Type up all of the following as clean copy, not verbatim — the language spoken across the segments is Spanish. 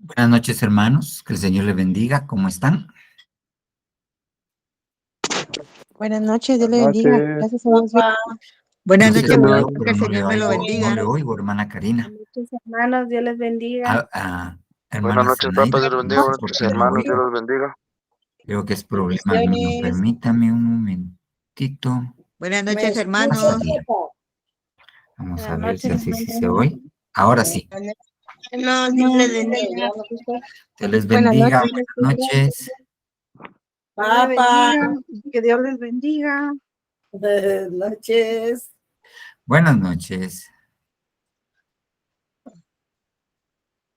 Buenas noches, hermanos. Que el Señor les bendiga. ¿Cómo están? Buenas noches, Dios le Buenas bendiga. noches. Gracias a Dios. Buenas No sé noches, si me papá. oigo, Que pero el Señor me lo no bendiga. le oigo, hermana Karina. Buenas noches, hermanos, Dios les bendiga. Hermana Buenas noches, Zenaida, papá, Dios los bendiga. no sé Buenas por noches, qué no hermanos, Dios oigo. los bendiga. Creo que es problema mío. Bendiciones. Permítame un momentito. Buenas ¿Me noches, escucha, Va a hermanos. salir. papá? Vamos a Buenas ver si noches, así sí se hermanos. oye. Ahora sí. No, Dios les bendiga. Dios les Buenas bendiga. noches. Buenas noches. Papá. Que Dios les bendiga. Buenas noches. Buenas noches.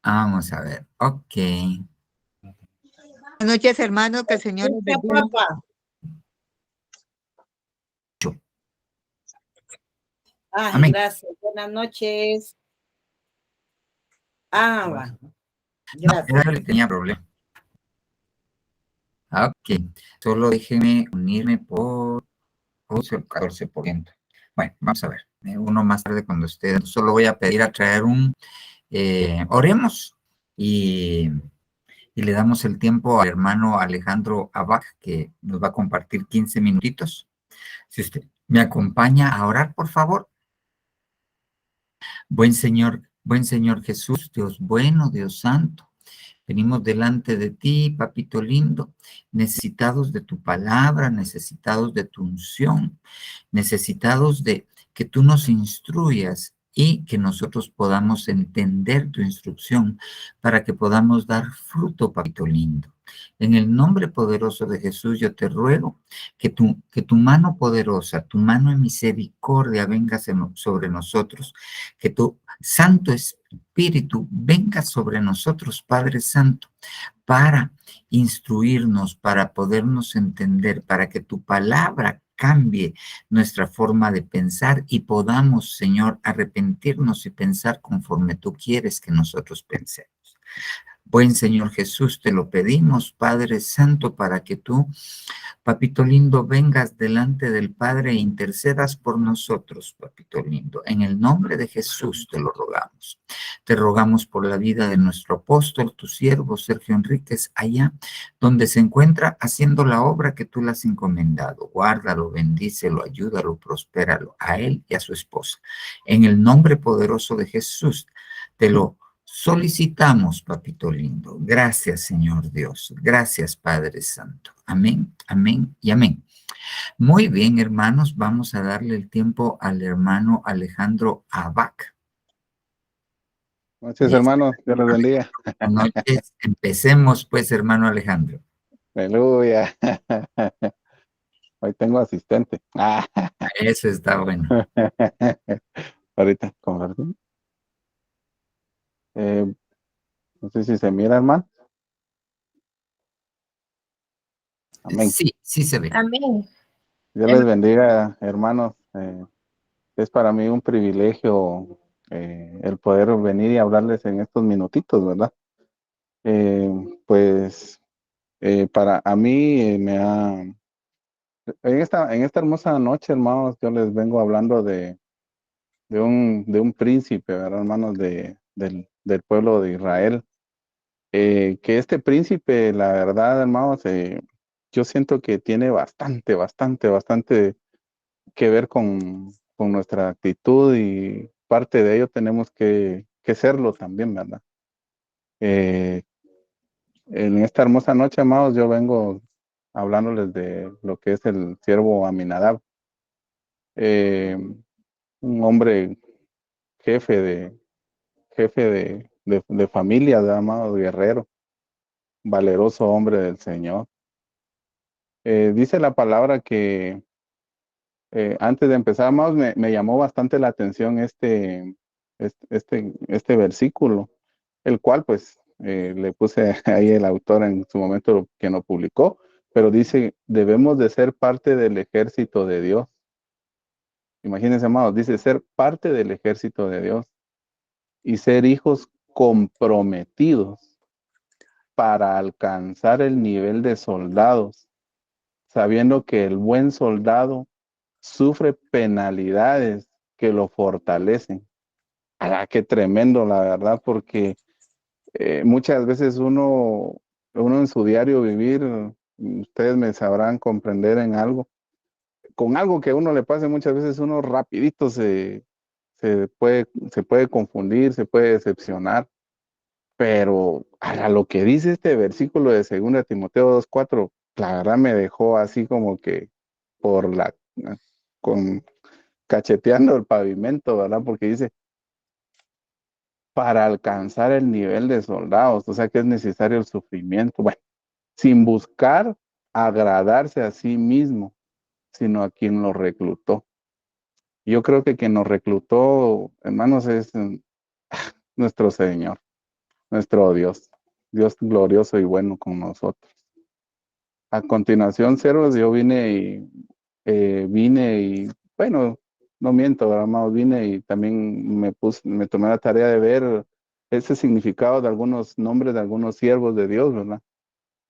Vamos a ver. Ok. Buenas noches, hermanos. Que el Señor los bendiga. Papá. Ay, Amén. gracias. Buenas noches. Va. No, Gracias. era yo el que tenía problema. Ok. Solo déjeme unirme por 14%. Bueno, vamos a ver. Uno más tarde cuando esté. Solo voy a pedir a traer oremos y le damos el tiempo al hermano Alejandro Abad, que nos va a compartir 15 minutitos. Si usted me acompaña a orar, por favor. Buen Señor Jesús, Dios bueno, Dios santo. Venimos delante de ti, papito lindo, necesitados de tu palabra, necesitados de tu unción, necesitados de que tú nos instruyas y que nosotros podamos entender tu instrucción para que podamos dar fruto, papito lindo. En el nombre poderoso de Jesús, yo te ruego que tu mano poderosa, tu mano de misericordia venga sobre nosotros, que tu Santo Espíritu venga sobre nosotros, Padre Santo, para instruirnos, para podernos entender, para que tu palabra cambie nuestra forma de pensar y podamos, Señor, arrepentirnos y pensar conforme tú quieres que nosotros pensemos. Buen Señor Jesús, te lo pedimos, Padre Santo, para que tú, papito lindo, vengas delante del Padre e intercedas por nosotros, papito lindo. En el nombre de Jesús te lo rogamos. Te rogamos por la vida de nuestro apóstol, tu siervo Sergio Enríquez, allá donde se encuentra haciendo la obra que tú le has encomendado. Guárdalo, bendícelo, ayúdalo, prospéralo a él y a su esposa. En el nombre poderoso de Jesús te lo solicitamos, papito lindo. Gracias, Señor Dios. Gracias, Padre Santo. Amén, amén y amén. Muy bien, hermanos, vamos a darle el tiempo al hermano Alejandro Abac. Buenas noches, hermanos, Dios los bendiga. Buenas noches. Empecemos, pues, hermano Alejandro. Aleluya. Hoy tengo asistente. Eso está bueno. Ahorita, compartir. No sé si se mira, hermano. Amén. Sí, sí se ve. Amén. Dios les bendiga, hermanos. Es para mí un privilegio el poder venir y hablarles en estos minutitos, ¿verdad? Pues para a mí en esta hermosa noche, hermanos, yo les vengo hablando de un príncipe, ¿verdad, hermanos? Del pueblo de Israel. Que este príncipe, la verdad, hermanos, yo siento que tiene bastante que ver con nuestra actitud y parte de ello tenemos que serlo también, ¿verdad? En esta hermosa noche, amados, yo vengo hablándoles de lo que es el siervo Aminadab, un hombre jefe de familia, ¿verdad, amado guerrero, valeroso hombre del Señor. Dice la palabra que antes de empezar, amados, me llamó bastante la atención este versículo, el cual pues le puse ahí el autor en su momento que no publicó, pero dice, debemos de ser parte del ejército de Dios. Imagínense, amados, dice ser parte del ejército de Dios y ser hijos comprometidos para alcanzar el nivel de soldados, sabiendo que el buen soldado sufre penalidades que lo fortalecen. ¡Ah, qué tremendo, la verdad! Porque Muchas veces uno en su diario vivir, ustedes me sabrán comprender en algo, con algo que a uno le pase muchas veces uno rapidito se puede confundir, se puede decepcionar, pero a lo que dice este versículo de 2 Timoteo 2:4, la verdad me dejó así como que por con cacheteando el pavimento, ¿verdad? Porque dice, para alcanzar el nivel de soldados, o sea que es necesario el sufrimiento, bueno, sin buscar agradarse a sí mismo, sino a quien lo reclutó. Yo creo que quien nos reclutó, hermanos, es nuestro Señor, nuestro Dios, Dios glorioso y bueno con nosotros. A continuación, siervos, yo vine y, bueno, no miento, amados, vine y también me tomé la tarea de ver ese significado de algunos nombres de algunos siervos de Dios, ¿verdad?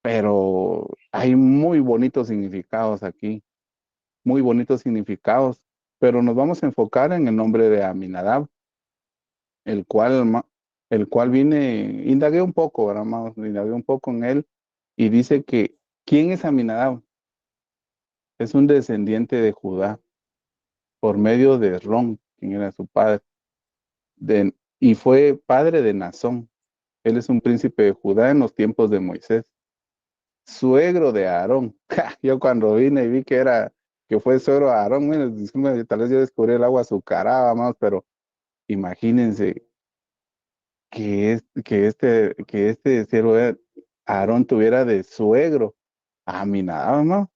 Pero hay muy bonitos significados aquí, muy bonitos significados, pero nos vamos a enfocar en el nombre de Aminadab, el cual, el cual indagué un poco, ¿verdad, amados? Indagué un poco en él y dice que, ¿quién es Aminadab? Es un descendiente de Judá por medio de Ron, quien era su padre, y fue padre de Nazón. Él es un príncipe de Judá en los tiempos de Moisés, suegro de Aarón. Yo cuando vine y vi que fue suegro de Aarón, bueno, disculpen, tal vez yo descubrí el agua azucarada, más, pero imagínense que este siervo de Aarón tuviera de suegro a Aminadab, ¿no?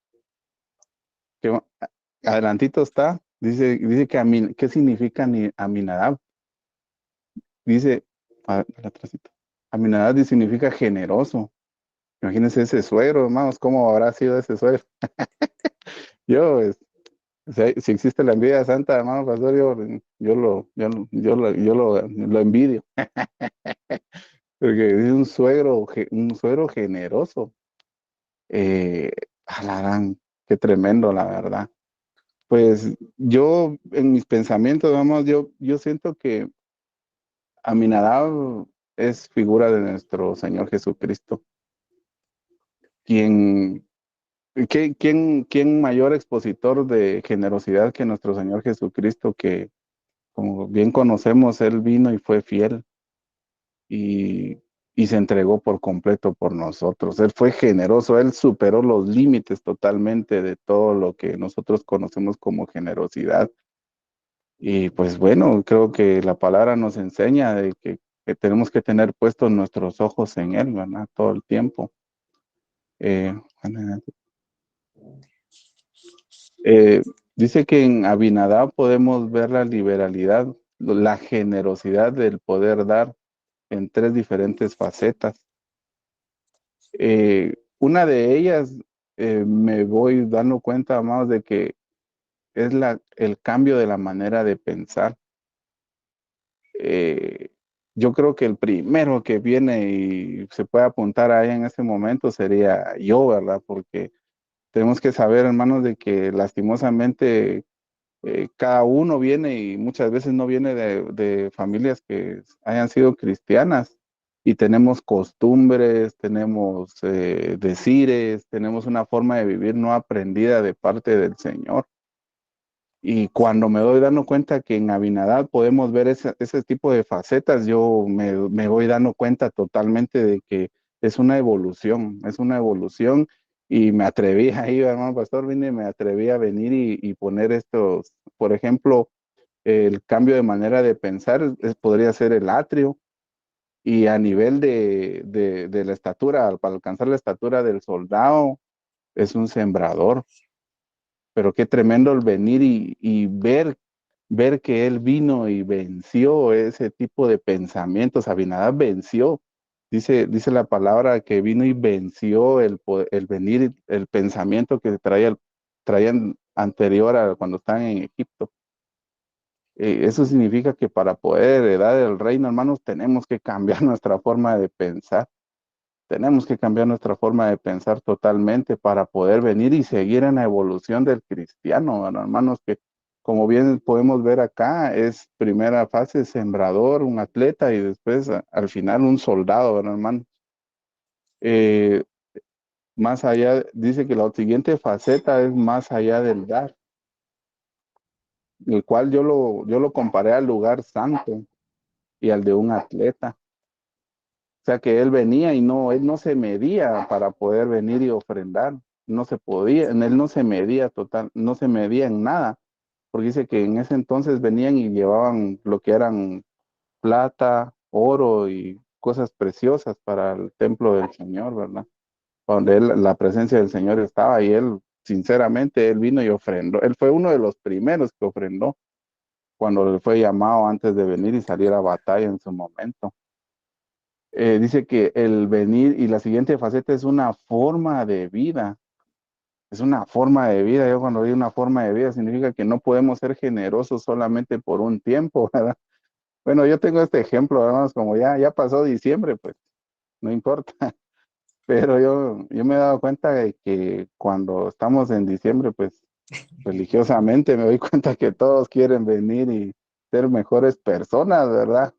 Que adelantito está, dice que ¿qué significa Aminadab? Dice, atrásito, Aminadab significa generoso. Imagínense ese suegro, hermanos, ¿cómo habrá sido ese suegro? Yo, si existe la envidia santa, hermano pastor, yo lo envidio. Porque es un suegro generoso. Alarán, qué tremendo, la verdad. Pues yo, en mis pensamientos, vamos, yo siento que Aminadab es figura de nuestro Señor Jesucristo, quien, ¿quién mayor expositor de generosidad que nuestro Señor Jesucristo, que como bien conocemos, Él vino y fue fiel y, y se entregó por completo por nosotros? Él fue generoso, Él superó los límites totalmente de todo lo que nosotros conocemos como generosidad. Y pues bueno, creo que la palabra nos enseña de que tenemos que tener puestos nuestros ojos en Él, ¿verdad? Todo el tiempo. Eh, eh, Dice que en Abinadab podemos ver la liberalidad, la generosidad del poder dar en 3 diferentes facetas. Una de ellas, me voy dando cuenta más de que es el cambio de la manera de pensar. Eh, yo creo que el primero que viene y se puede apuntar ahí en ese momento sería yo, ¿verdad? Porque tenemos que saber, hermanos, de que lastimosamente cada uno viene y muchas veces no viene de familias que hayan sido cristianas y tenemos costumbres, tenemos decires, tenemos una forma de vivir no aprendida de parte del Señor. Y cuando me doy dando cuenta que en Abinadab podemos ver ese tipo de facetas, yo me voy dando cuenta totalmente de que es una evolución y me atreví ahí, hermano pastor, me atreví a venir y poner estos, por ejemplo, el cambio de manera de pensar podría ser el atrio y a nivel de la estatura, para alcanzar la estatura del soldado, es un sembrador. Pero qué tremendo el venir y ver que él vino y venció ese tipo de pensamientos. Abinadab venció. Dice la palabra que vino y venció el venir, el pensamiento que traían anterior a cuando estaban en Egipto. Eso significa que para poder heredar el reino, hermanos, tenemos que cambiar nuestra forma de pensar. Tenemos que cambiar nuestra forma de pensar totalmente para poder venir y seguir en la evolución del cristiano, ¿verdad, hermanos? Que como bien podemos ver acá, es primera fase sembrador, un atleta y después al final un soldado, ¿verdad, hermano? Eh, Más allá, dice que la siguiente faceta es más allá del dar, el cual yo lo comparé al lugar santo y al de un atleta. O sea que él venía y él no se medía para poder venir y ofrendar. No se podía, en él no se medía total, no se medía en nada, porque dice que en ese entonces venían y llevaban lo que eran plata, oro y cosas preciosas para el templo del Señor, ¿verdad? Donde la presencia del Señor estaba y él, sinceramente, él vino y ofrendó. Él fue uno de los primeros que ofrendó cuando le fue llamado antes de venir y salir a batalla en su momento. Dice que el venir y la siguiente faceta es una forma de vida. Es una forma de vida. Yo cuando digo una forma de vida significa que no podemos ser generosos solamente por un tiempo, ¿verdad? Bueno, yo tengo este ejemplo, hermanos, como ya pasó diciembre, pues no importa. Pero yo me he dado cuenta de que cuando estamos en diciembre, pues religiosamente me doy cuenta que todos quieren venir y ser mejores personas, ¿verdad?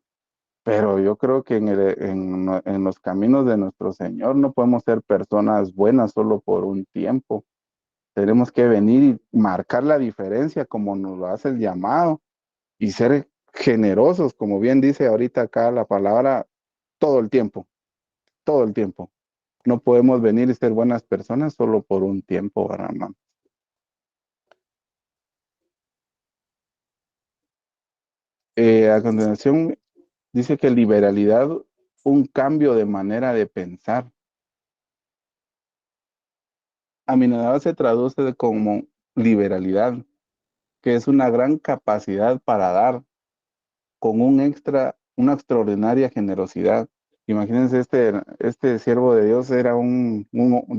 Pero yo creo que en los caminos de nuestro Señor no podemos ser personas buenas solo por un tiempo. Tenemos que venir y marcar la diferencia como nos lo hace el llamado y ser generosos, como bien dice ahorita acá la palabra, todo el tiempo, todo el tiempo. No podemos venir y ser buenas personas solo por un tiempo, ¿verdad, hermano? A continuación, dice que liberalidad, un cambio de manera de pensar. Aminadab se traduce como liberalidad, que es una gran capacidad para dar con una extraordinaria generosidad. Imagínense, este siervo de Dios era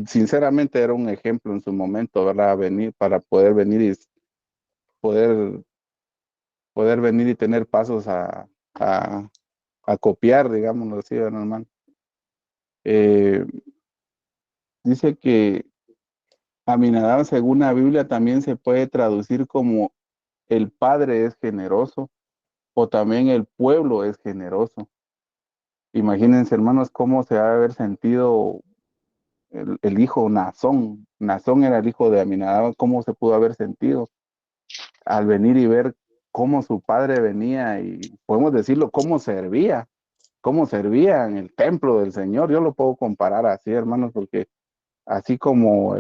sinceramente era un ejemplo en su momento, ¿verdad? Para poder venir y poder, poder venir y tener pasos a, a copiar, digámoslo así, ¿verdad, hermano? Eh, Dice que Aminadab, según la Biblia, también se puede traducir como el padre es generoso o también el pueblo es generoso. Imagínense, hermanos, cómo se ha de haber sentido el hijo Nazón. Nazón era el hijo de Aminadab, cómo se pudo haber sentido al venir y ver cómo su padre venía y podemos decirlo, cómo servía en el templo del Señor. Yo lo puedo comparar así, hermanos, porque así como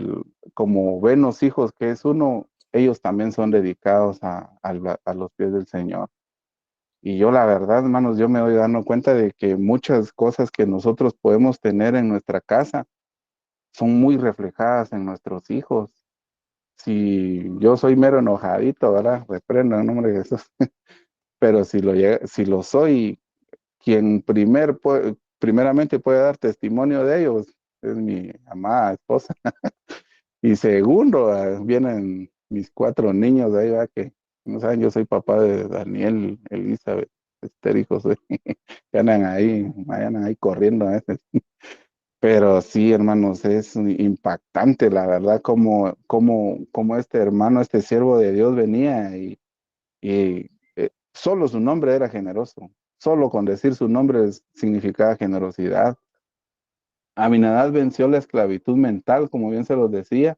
ven los hijos que es uno, ellos también son dedicados a los pies del Señor. Y yo la verdad, hermanos, yo me doy dando cuenta de que muchas cosas que nosotros podemos tener en nuestra casa son muy reflejadas en nuestros hijos. Si yo soy mero enojadito, ¿verdad? Reprendo en nombre de Jesús. Pero si lo soy, quien primeramente puede dar testimonio de ellos es mi amada esposa. Y segundo, vienen mis 4 niños de ahí, ¿verdad? Que no saben, yo soy papá de Daniel, Elizabeth, Esther y José, que andan ahí corriendo a veces. Pero sí, hermanos, es impactante, la verdad, como este hermano, este siervo de Dios venía y solo su nombre era generoso. Solo con decir su nombre significaba generosidad. Aminadab venció la esclavitud mental, como bien se los decía,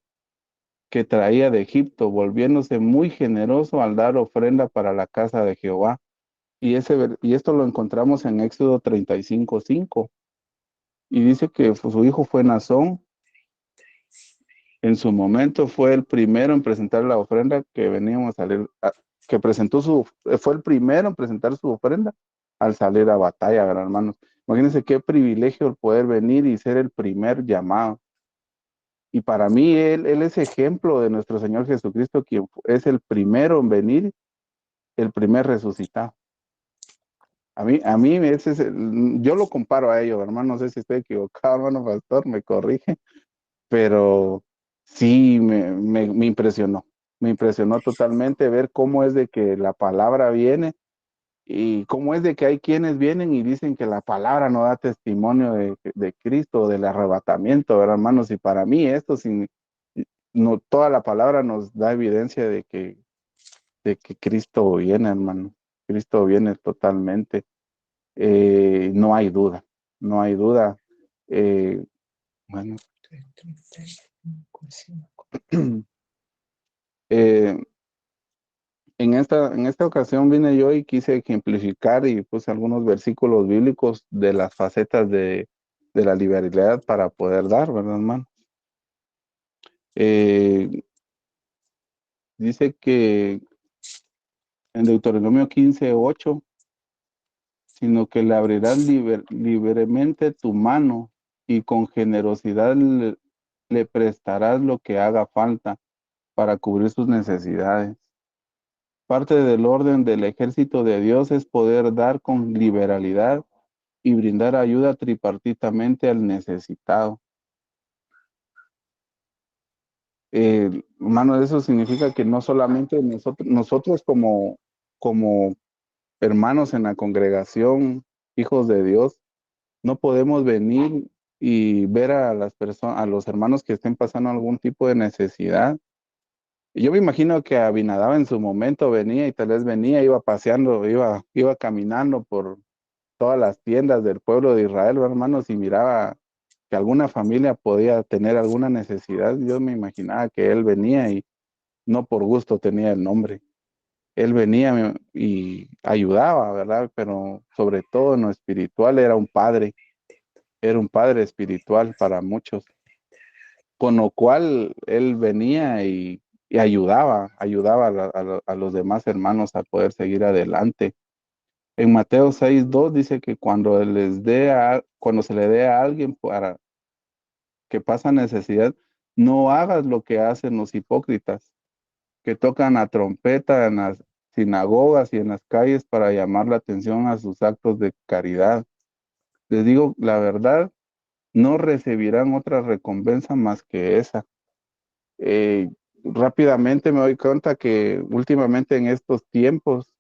que traía de Egipto, volviéndose muy generoso al dar ofrenda para la casa de Jehová. Y esto lo encontramos en Éxodo 35:5. Y dice que su hijo fue Nazón. En su momento fue el primero en presentar la ofrenda que veníamos a salir, que fue el primero en presentar su ofrenda al salir a batalla, ¿verdad, hermanos? Imagínense qué privilegio el poder venir y ser el primer llamado. Y para mí, él es ejemplo de nuestro Señor Jesucristo, quien es el primero en venir, el primer resucitado. A mí yo lo comparo a ellos, hermano, no sé si estoy equivocado, hermano pastor, me corrige, pero sí me impresionó. Me impresionó totalmente ver cómo es de que la palabra viene y cómo es de que hay quienes vienen y dicen que la palabra no da testimonio de Cristo, del arrebatamiento, ¿verdad, hermanos? Y para mí esto, no, toda la palabra nos da evidencia de que de que Cristo viene, hermano. Cristo viene totalmente. No hay duda, no hay duda. Bueno, eh, en esta ocasión vine yo y quise ejemplificar y puse algunos versículos bíblicos de las facetas de la liberalidad para poder dar, ¿verdad, hermano? Dice que en Deuteronomio 15:8, sino que le abrirás libremente tu mano y con generosidad le prestarás lo que haga falta para cubrir sus necesidades. Parte del orden del ejército de Dios es poder dar con liberalidad y brindar ayuda tripartitamente al necesitado. Hermano, eso significa que no solamente nosotros como hermanos en la congregación, hijos de Dios, no podemos venir y ver a las personas, a los hermanos que estén pasando algún tipo de necesidad. Yo me imagino que Abinadab en su momento venía y tal vez venía, iba paseando, iba caminando por todas las tiendas del pueblo de Israel, hermanos, y miraba que alguna familia podía tener alguna necesidad. Yo me imaginaba que él venía y no por gusto tenía el nombre. Él venía y ayudaba, ¿verdad? Pero sobre todo en lo espiritual era un padre espiritual para muchos, con lo cual él venía y ayudaba a los demás hermanos a poder seguir adelante. En Mateo 6:2 dice que cuando se le dé a alguien para que pasa necesidad, no hagas lo que hacen los hipócritas, que tocan la trompeta en las sinagogas y en las calles para llamar la atención a sus actos de caridad. Les digo la verdad, no recibirán otra recompensa más que esa. Rápidamente me doy cuenta que últimamente en estos tiempos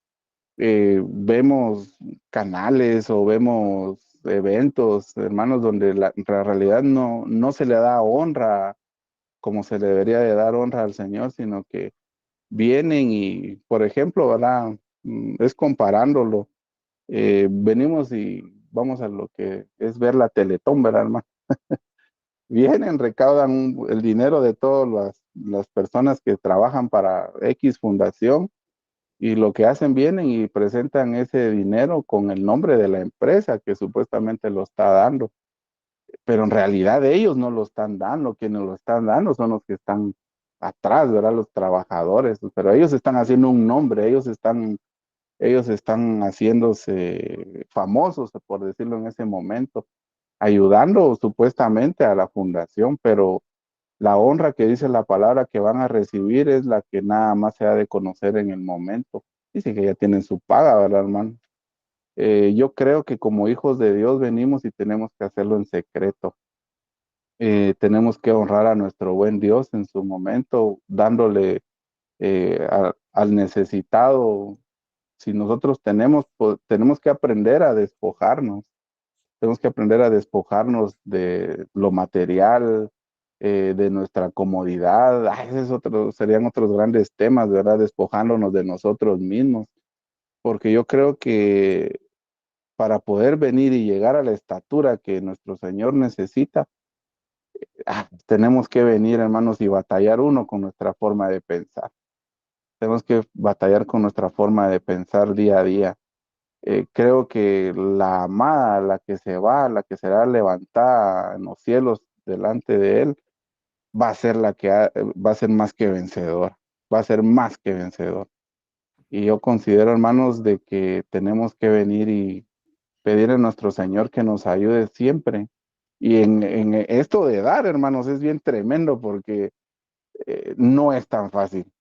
vemos canales o vemos eventos, hermanos, donde la realidad no se le da honra como se le debería de dar honra al Señor, sino que vienen y, por ejemplo, ¿verdad? Es comparándolo. Venimos y vamos a lo que es ver la Teletón, ¿verdad, hermano? Vienen, recaudan el dinero de todas las personas que trabajan para X fundación y lo que hacen, vienen y presentan ese dinero con el nombre de la empresa que supuestamente lo está dando, pero en realidad ellos no lo están dando, quienes lo están dando son los que están atrás, ¿verdad? Los trabajadores, pero ellos están haciendo un nombre, ellos están haciéndose famosos, por decirlo en ese momento, ayudando supuestamente a la fundación, pero la honra que dice la palabra que van a recibir es la que nada más se ha de conocer en el momento. Dice que ya tienen su paga, ¿verdad, hermano? Yo creo que como hijos de Dios venimos y tenemos que hacerlo en secreto. Tenemos que honrar a nuestro buen Dios en su momento, dándole al necesitado. Si nosotros tenemos que aprender a despojarnos. Tenemos que aprender a despojarnos de lo material, de nuestra comodidad. Serían otros grandes temas, ¿verdad? Despojándonos de nosotros mismos. Porque yo creo que para poder venir y llegar a la estatura que nuestro Señor necesita, tenemos que venir, hermanos, y batallar uno con nuestra forma de pensar. Tenemos que batallar con nuestra forma de pensar día a día. Creo que la amada, la que se va, la que será levantada en los cielos delante de Él, va a ser va a ser más que vencedor, va a ser más que vencedor. Y yo considero, hermanos, de que tenemos que venir y pedir a nuestro Señor que nos ayude siempre. Y en esto de dar, hermanos, es bien tremendo porque no es tan fácil,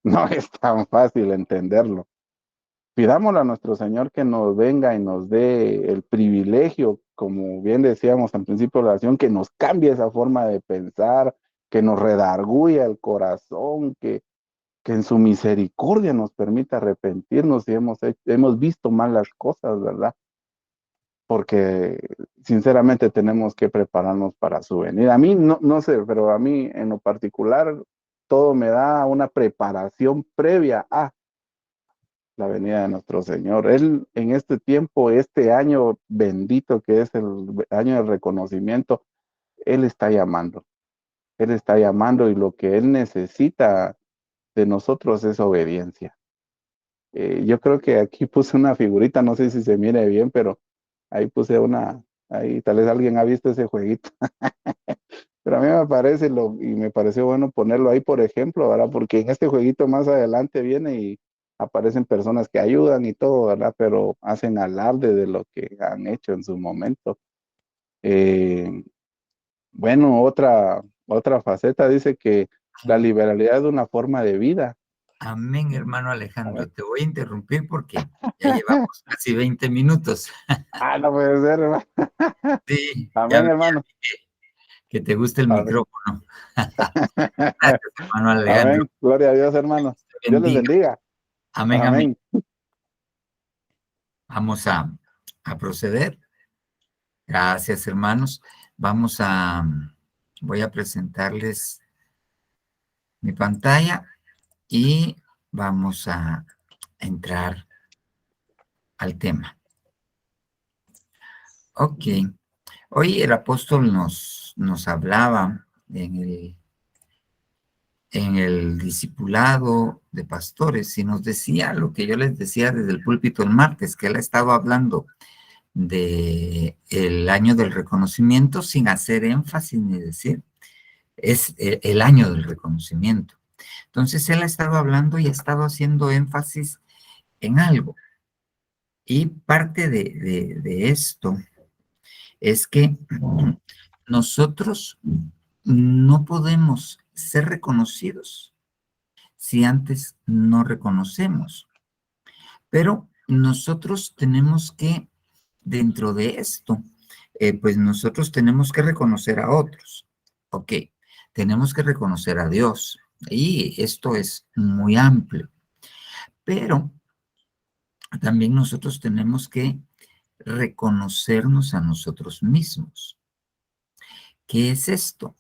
no es tan fácil entenderlo. Pidámosle a nuestro Señor que nos venga y nos dé el privilegio, como bien decíamos al principio de la oración, que nos cambie esa forma de pensar, que nos redarguya el corazón, que en su misericordia nos permita arrepentirnos si hemos visto mal las cosas, ¿verdad? Porque sinceramente tenemos que prepararnos para su venida. A mí no sé, pero a mí en lo particular todo me da una preparación previa a la venida de nuestro Señor. Él en este tiempo, este año bendito que es el año del reconocimiento, Él está llamando. Él está llamando y lo que Él necesita de nosotros es obediencia. Yo creo que aquí puse una figurita, no sé si se mire bien, pero ahí puse ahí tal vez alguien ha visto ese jueguito. Pero a mí me parece y me pareció bueno ponerlo ahí por ejemplo, ¿verdad? Porque en este jueguito más adelante viene y aparecen personas que ayudan y todo, ¿verdad? Pero hacen alarde de lo que han hecho en su momento. Eh, bueno, otra faceta dice que la liberalidad es una forma de vida. Amén, hermano Alejandro. Te voy a interrumpir porque ya llevamos casi 20 minutos. No puede ser, hermano. Sí, Amén, ya hermano. que te guste el Amén. micrófono. Gracias, hermano Alejandro. Amén. Gloria a Dios, hermano. Te Dios les bendiga. bendiga. Amén, amén. Amén. Vamos a proceder. Gracias, hermanos. Voy a presentarles mi pantalla y vamos a entrar al tema. Ok. Hoy el apóstol nos hablaba en el discipulado de pastores y nos decía lo que yo les decía desde el púlpito el martes, que él estaba hablando de el año del reconocimiento sin hacer énfasis ni decir, es el año del reconocimiento. Entonces él ha estado hablando y ha estado haciendo énfasis en algo. Y parte de esto es que nosotros no podemos ser reconocidos si antes no reconocemos. Pero nosotros tenemos que, dentro de esto, pues nosotros tenemos que reconocer a otros. Ok, tenemos que reconocer a Dios. Y esto es muy amplio. Pero también nosotros tenemos que reconocernos a nosotros mismos. ¿Qué es esto?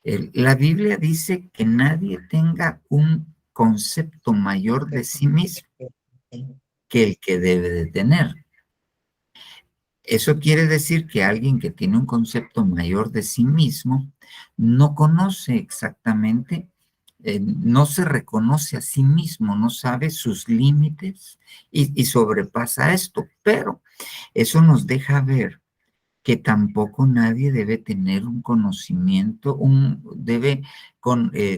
La Biblia dice que nadie tenga un concepto mayor de sí mismo que el que debe de tener. Eso quiere decir que alguien que tiene un concepto mayor de sí mismo no conoce exactamente, no se reconoce a sí mismo, no sabe sus límites y sobrepasa esto, pero eso nos deja ver que tampoco nadie debe tener un conocimiento, debe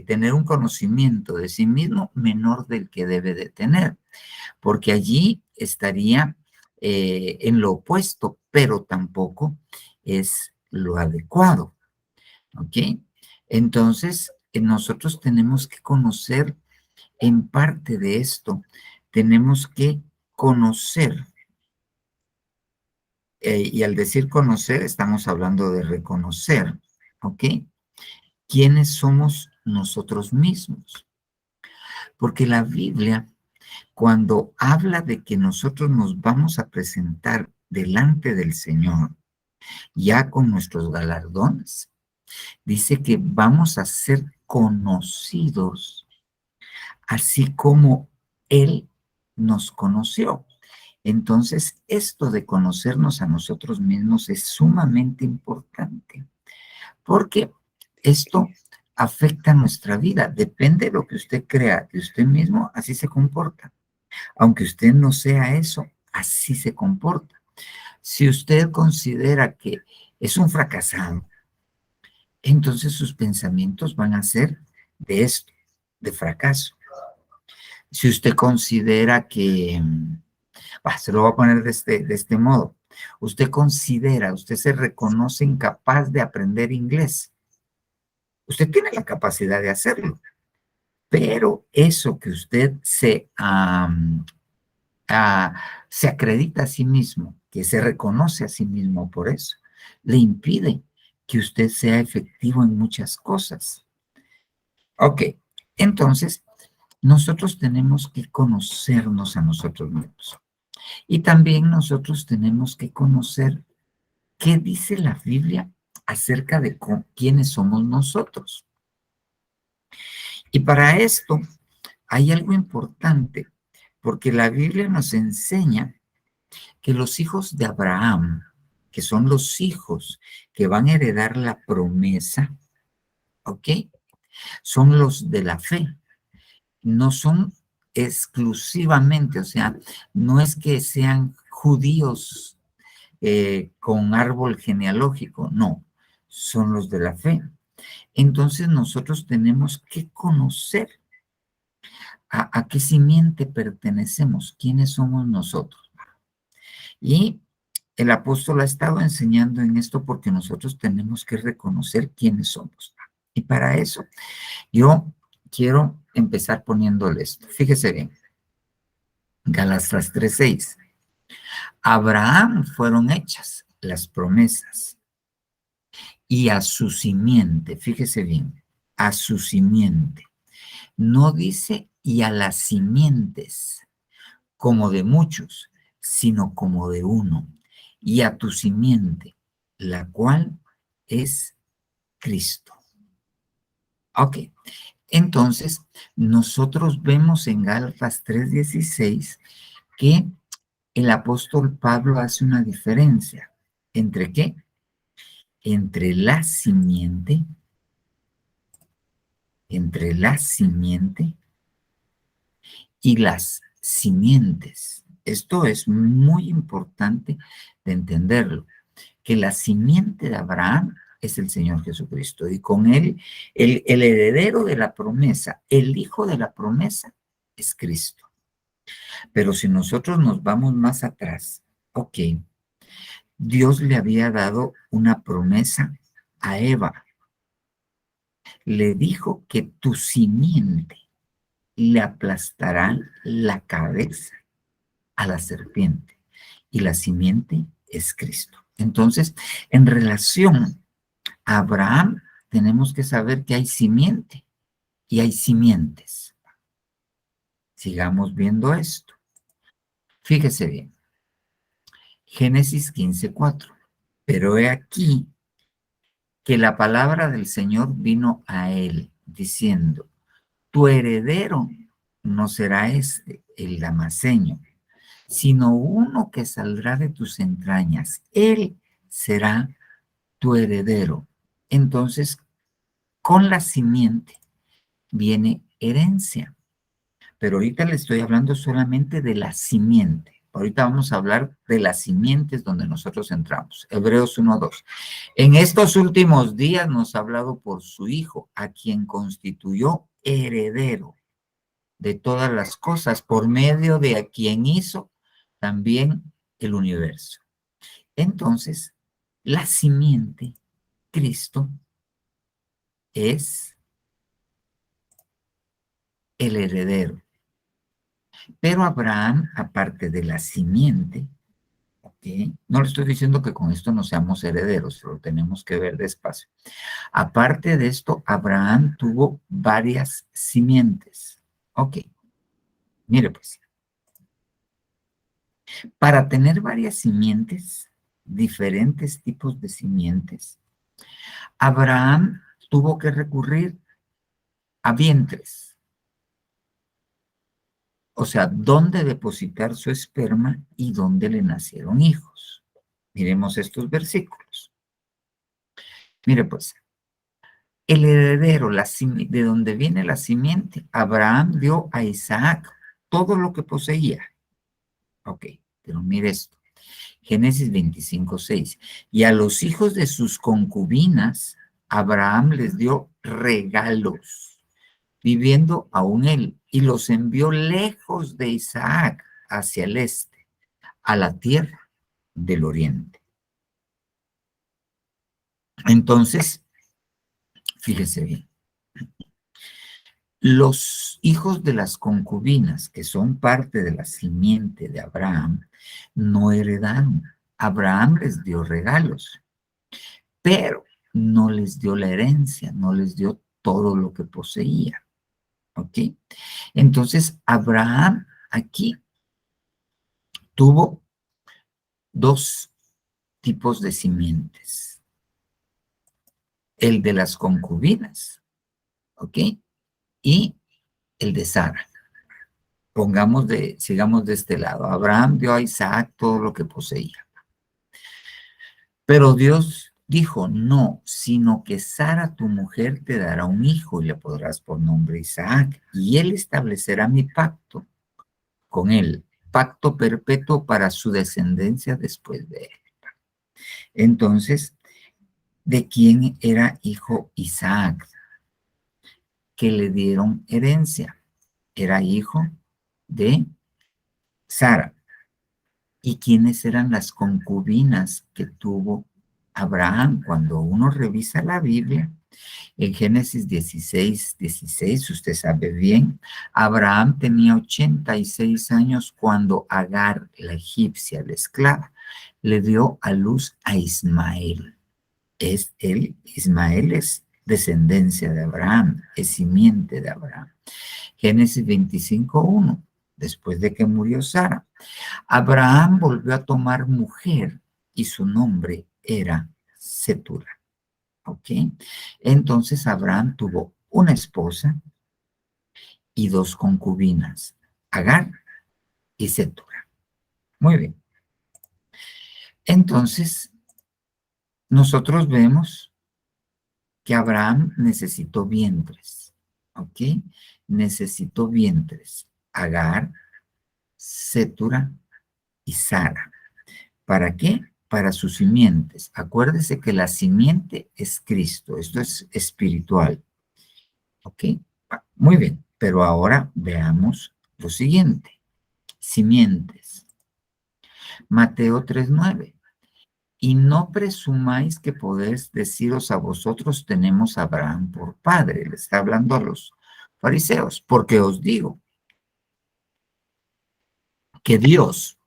tener un conocimiento de sí mismo menor del que debe de tener, porque allí estaría en lo opuesto, pero tampoco es lo adecuado, ¿ok? Entonces, nosotros tenemos que conocer en parte de esto, tenemos que conocer. Y al decir conocer, estamos hablando de reconocer, ¿ok? ¿Quiénes somos nosotros mismos? Porque la Biblia, cuando habla de que nosotros nos vamos a presentar delante del Señor, ya con nuestros galardones, dice que vamos a ser conocidos, así como Él nos conoció. Entonces, esto de conocernos a nosotros mismos es sumamente importante, porque esto afecta nuestra vida. Depende de lo que usted crea de usted mismo, así se comporta. Aunque usted no sea eso, así se comporta. Si usted considera que es un fracasado, entonces sus pensamientos van a ser de esto, de fracaso. Si usted considera que, se lo voy a poner de este modo, usted se reconoce incapaz de aprender inglés. Usted tiene la capacidad de hacerlo, pero eso que usted se acredita a sí mismo, que se reconoce a sí mismo por eso, le impide que usted sea efectivo en muchas cosas. Ok, entonces nosotros tenemos que conocernos a nosotros mismos. Y también nosotros tenemos que conocer qué dice la Biblia acerca de quiénes somos nosotros. Y para esto hay algo importante Porque la Biblia nos enseña que los hijos de Abraham, que son los hijos que van a heredar la promesa, ¿ok? Son los de la fe. No son exclusivamente, o sea, no es que sean judíos con árbol genealógico, no, son los de la fe. Entonces nosotros tenemos que conocer a qué simiente pertenecemos, quiénes somos nosotros. Y el apóstol ha estado enseñando en esto porque nosotros tenemos que reconocer quiénes somos. Y para eso yo quiero empezar poniéndole esto. Fíjese bien. Gálatas 3:6. Abraham fueron hechas las promesas y a su simiente, fíjese bien, a su simiente. No dice y a las simientes como de muchos, sino como de uno, y a tu simiente, la cual es Cristo. Ok, entonces nosotros vemos en Gálatas 3:16 que el apóstol Pablo hace una diferencia. ¿Entre qué? Entre la simiente y las simientes. Esto es muy importante de entenderlo, que la simiente de Abraham es el Señor Jesucristo y con él el heredero de la promesa, el hijo de la promesa es Cristo. Pero si nosotros nos vamos más atrás, ok, Dios le había dado una promesa a Eva. Le dijo que tu simiente le aplastará la cabeza a la serpiente y la simiente es Cristo. Entonces, en relación a Abraham, tenemos que saber que hay simiente y hay simientes. Sigamos viendo esto. Fíjese bien. Génesis 15:4. Pero he aquí que la palabra del Señor vino a él, diciendo, tu heredero no será el Damaseño, sino uno que saldrá de tus entrañas. Él será tu heredero. Entonces, con la simiente viene herencia. Pero ahorita le estoy hablando solamente de la simiente. Ahorita vamos a hablar de las simientes donde nosotros entramos. Hebreos 1:2. En estos últimos días nos ha hablado por su Hijo, a quien constituyó heredero de todas las cosas, por medio de a quien hizo también el universo. Entonces, la simiente, Cristo, es el heredero. Pero Abraham, aparte de la simiente, ¿okay? No le estoy diciendo que con esto no seamos herederos, lo tenemos que ver despacio. Aparte de esto, Abraham tuvo varias simientes. Ok, mire pues. Para tener varias simientes, diferentes tipos de simientes, Abraham tuvo que recurrir a vientres. O sea, dónde depositar su esperma y dónde le nacieron hijos. Miremos estos versículos. Mire pues, el heredero, de donde viene la simiente, Abraham dio a Isaac todo lo que poseía. Ok, pero mire esto. Génesis 25:6. Y a los hijos de sus concubinas, Abraham les dio regalos, viviendo aún él, y los envió lejos de Isaac hacia el este, a la tierra del oriente. Entonces, fíjese bien, los hijos de las concubinas, que son parte de la simiente de Abraham, no heredaron. Abraham les dio regalos, pero no les dio la herencia, no les dio todo lo que poseía. ¿Ok? Entonces, Abraham aquí tuvo dos tipos de simientes. El de las concubinas, ¿ok? Y el de Sara. sigamos de este lado. Abraham dio a Isaac todo lo que poseía. Pero Dios dijo, no, sino que Sara, tu mujer, te dará un hijo y le pondrás por nombre Isaac, y él establecerá mi pacto con él, pacto perpetuo para su descendencia después de él. Entonces, ¿de quién era hijo Isaac? Que le dieron herencia. Era hijo de Sara. ¿Y quiénes eran las concubinas que tuvo Abraham? Cuando uno revisa la Biblia, en Génesis 16, usted sabe bien, Abraham tenía 86 años cuando Agar, la egipcia, la esclava, le dio a luz a Ismael. Ismael es descendencia de Abraham, es simiente de Abraham. Génesis 25:1, después de que murió Sara, Abraham volvió a tomar mujer y su nombre era Setura. ¿Ok? Entonces Abraham tuvo una esposa y dos concubinas, Agar y Setura. Muy bien. Entonces, nosotros vemos que Abraham necesitó vientres. ¿Ok? Necesitó vientres. Agar, Setura y Sara. ¿Para qué? Para sus simientes. Acuérdese que la simiente es Cristo. Esto es espiritual. ¿Ok? Muy bien. Pero ahora veamos lo siguiente. Simientes. Mateo 3:9. Y no presumáis que podéis deciros a vosotros tenemos a Abraham por padre. Le está hablando a los fariseos. Porque os digo que Dios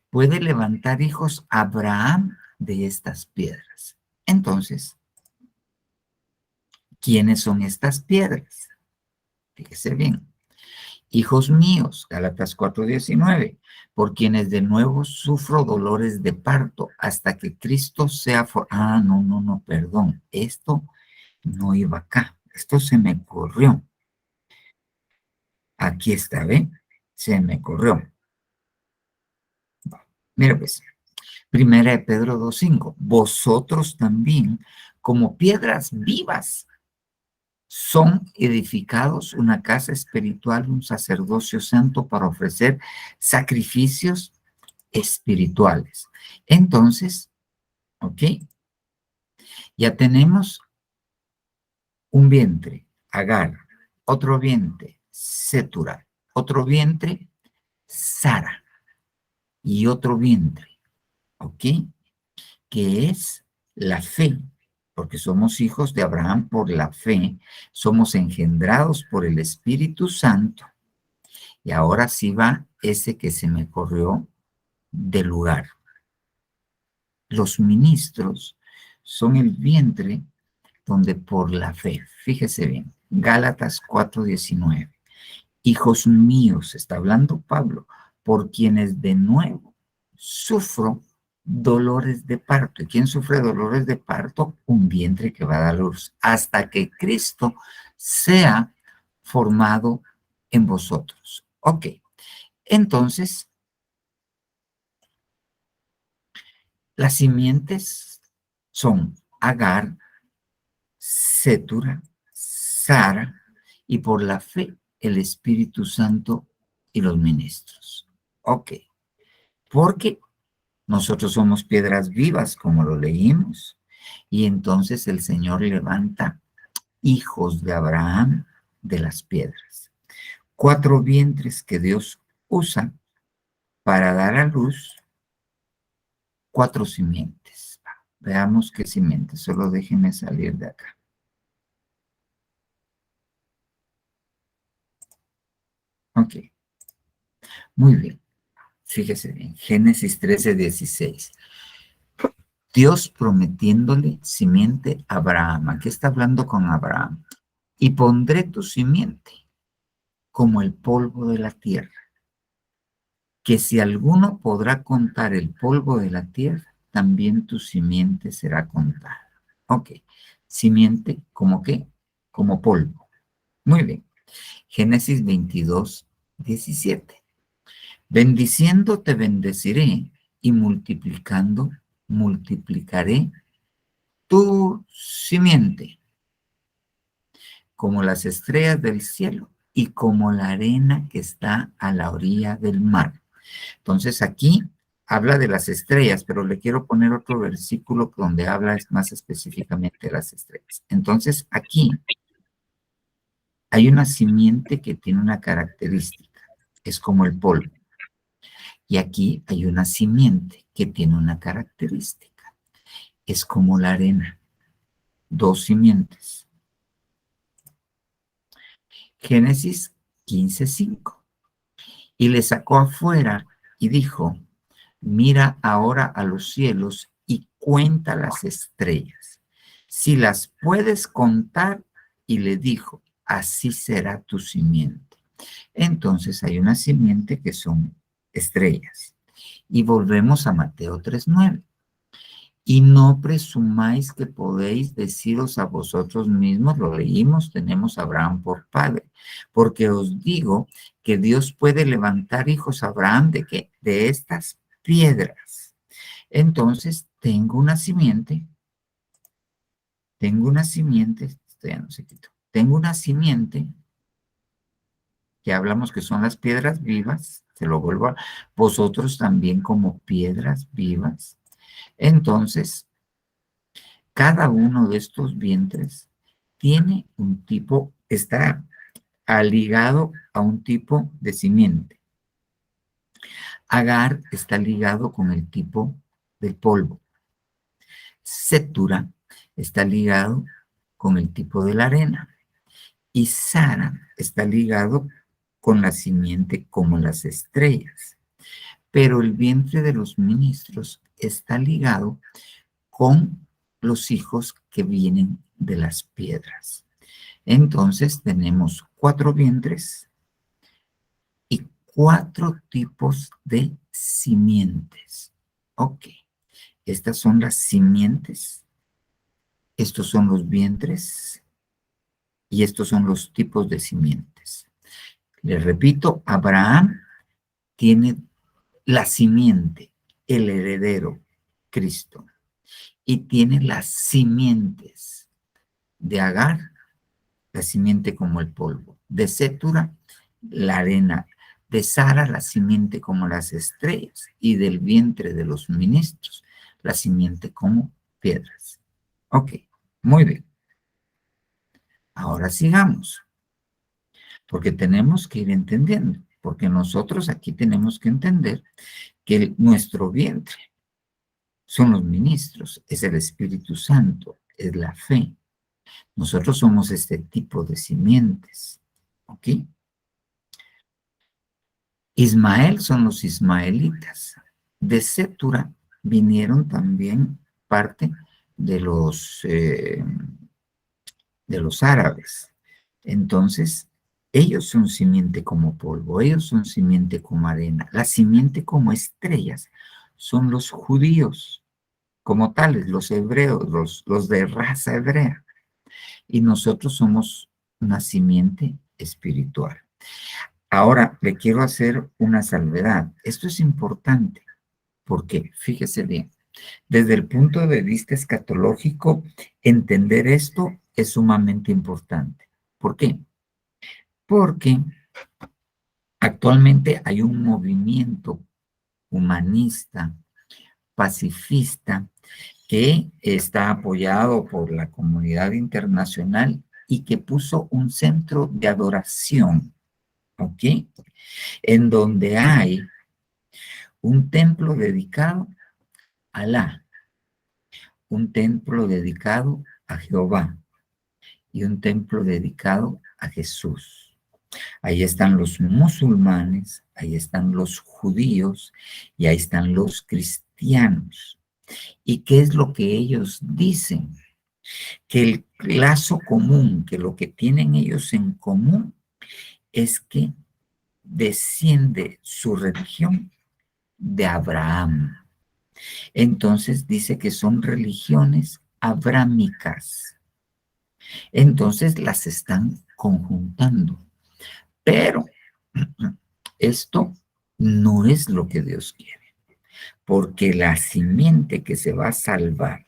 puede levantar hijos a Abraham de estas piedras. Entonces, ¿quiénes son estas piedras? Fíjese bien. Hijos míos, Gálatas 4:19, por quienes de nuevo sufro dolores de parto hasta que Cristo sea... no, perdón. Esto no iba acá. Esto se me corrió. Aquí está, ¿ve? Se me corrió. Mira pues. Primera de Pedro 2:5. Vosotros también, como piedras vivas, son edificados una casa espiritual, un sacerdocio santo para ofrecer sacrificios espirituales. Entonces, ¿ok? Ya tenemos un vientre, Agar, otro vientre, Setura, otro vientre, Sara, y otro vientre, ¿ok? Que es la fe, porque somos hijos de Abraham por la fe, somos engendrados por el Espíritu Santo. Y ahora sí va ese que se me corrió del lugar. Los ministros son el vientre donde por la fe, fíjese bien, Gálatas 4:19. Hijos míos, está hablando Pablo, por quienes de nuevo sufro dolores de parto. ¿Y quién sufre dolores de parto? Un vientre que va a dar luz, hasta que Cristo sea formado en vosotros. Ok, entonces, las simientes son Agar, Setura, Sara, y por la fe, el Espíritu Santo y los ministros. Ok, porque nosotros somos piedras vivas, como lo leímos, y entonces el Señor levanta hijos de Abraham de las piedras. 4 vientres que Dios usa para dar a luz 4 simientes. Veamos qué simientes, solo déjenme salir de acá. Ok, muy bien. Fíjese bien, Génesis 13:16. Dios prometiéndole simiente a Abraham. Aquí está hablando con Abraham. Y pondré tu simiente como el polvo de la tierra, que si alguno podrá contar el polvo de la tierra, también tu simiente será contada. Ok, simiente, ¿como qué? Como polvo. Muy bien. Génesis 22, 17. Bendiciendo te bendeciré y multiplicando multiplicaré tu simiente como las estrellas del cielo y como la arena que está a la orilla del mar. Entonces aquí habla de las estrellas, pero le quiero poner otro versículo donde habla más específicamente de las estrellas. Entonces aquí hay una simiente que tiene una característica, es como el polvo. Y aquí hay una simiente que tiene una característica, es como la arena. Dos simientes. Génesis 15:5. Y le sacó afuera y dijo, mira ahora a los cielos y cuenta las estrellas, si las puedes contar. Y le dijo, así será tu simiente. Entonces hay una simiente que son estrellas. Y volvemos a Mateo 3:9. Y no presumáis que podéis deciros a vosotros mismos, lo leímos, tenemos a Abraham por padre, porque os digo que Dios puede levantar hijos a Abraham de estas piedras. Entonces, tengo una simiente, esto ya no se quitó, tengo una simiente que hablamos que son las piedras vivas, se lo vuelvo a vosotros también como piedras vivas. Entonces, cada uno de estos vientres tiene un tipo, está ligado a un tipo de simiente. Agar está ligado con el tipo del polvo. Setura está ligado con el tipo de la arena. Y Sara está ligado con la simiente como las estrellas. Pero el vientre de los ministros está ligado con los hijos que vienen de las piedras. Entonces tenemos 4 vientres y 4 tipos de simientes. Ok, estas son las simientes, estos son los vientres y estos son los tipos de simientes. Les repito, Abraham tiene la simiente, el heredero, Cristo. Y tiene las simientes de Agar, la simiente como el polvo, de Setura, la arena, de Sara, la simiente como las estrellas, y del vientre de los ministros, la simiente como piedras. Ok, muy bien. Ahora sigamos, porque tenemos que ir entendiendo, porque nosotros aquí tenemos que entender que nuestro vientre son los ministros, es el Espíritu Santo, es la fe. Nosotros somos este tipo de simientes, ¿ok? Ismael son los ismaelitas. De Setura vinieron también parte de los árabes. Entonces, ellos son simiente como polvo, ellos son simiente como arena. La simiente como estrellas son los judíos, como tales, los hebreos, los de raza hebrea. Y nosotros somos una simiente espiritual. Ahora, le quiero hacer una salvedad. Esto es importante porque, fíjese bien, desde el punto de vista escatológico, entender esto es sumamente importante. ¿Por qué? Porque actualmente hay un movimiento humanista, pacifista, que está apoyado por la comunidad internacional y que puso un centro de adoración, ¿ok? En donde hay un templo dedicado a Alá, un templo dedicado a Jehová y un templo dedicado a Jesús. Ahí están los musulmanes, ahí están los judíos y ahí están los cristianos. ¿Y qué es lo que ellos dicen? Que el lazo común, que lo que tienen ellos en común es que desciende su religión de Abraham. Entonces dice que son religiones abrámicas. Entonces las están conjuntando. Pero Esto no es lo que Dios quiere, porque la simiente que se va a salvar,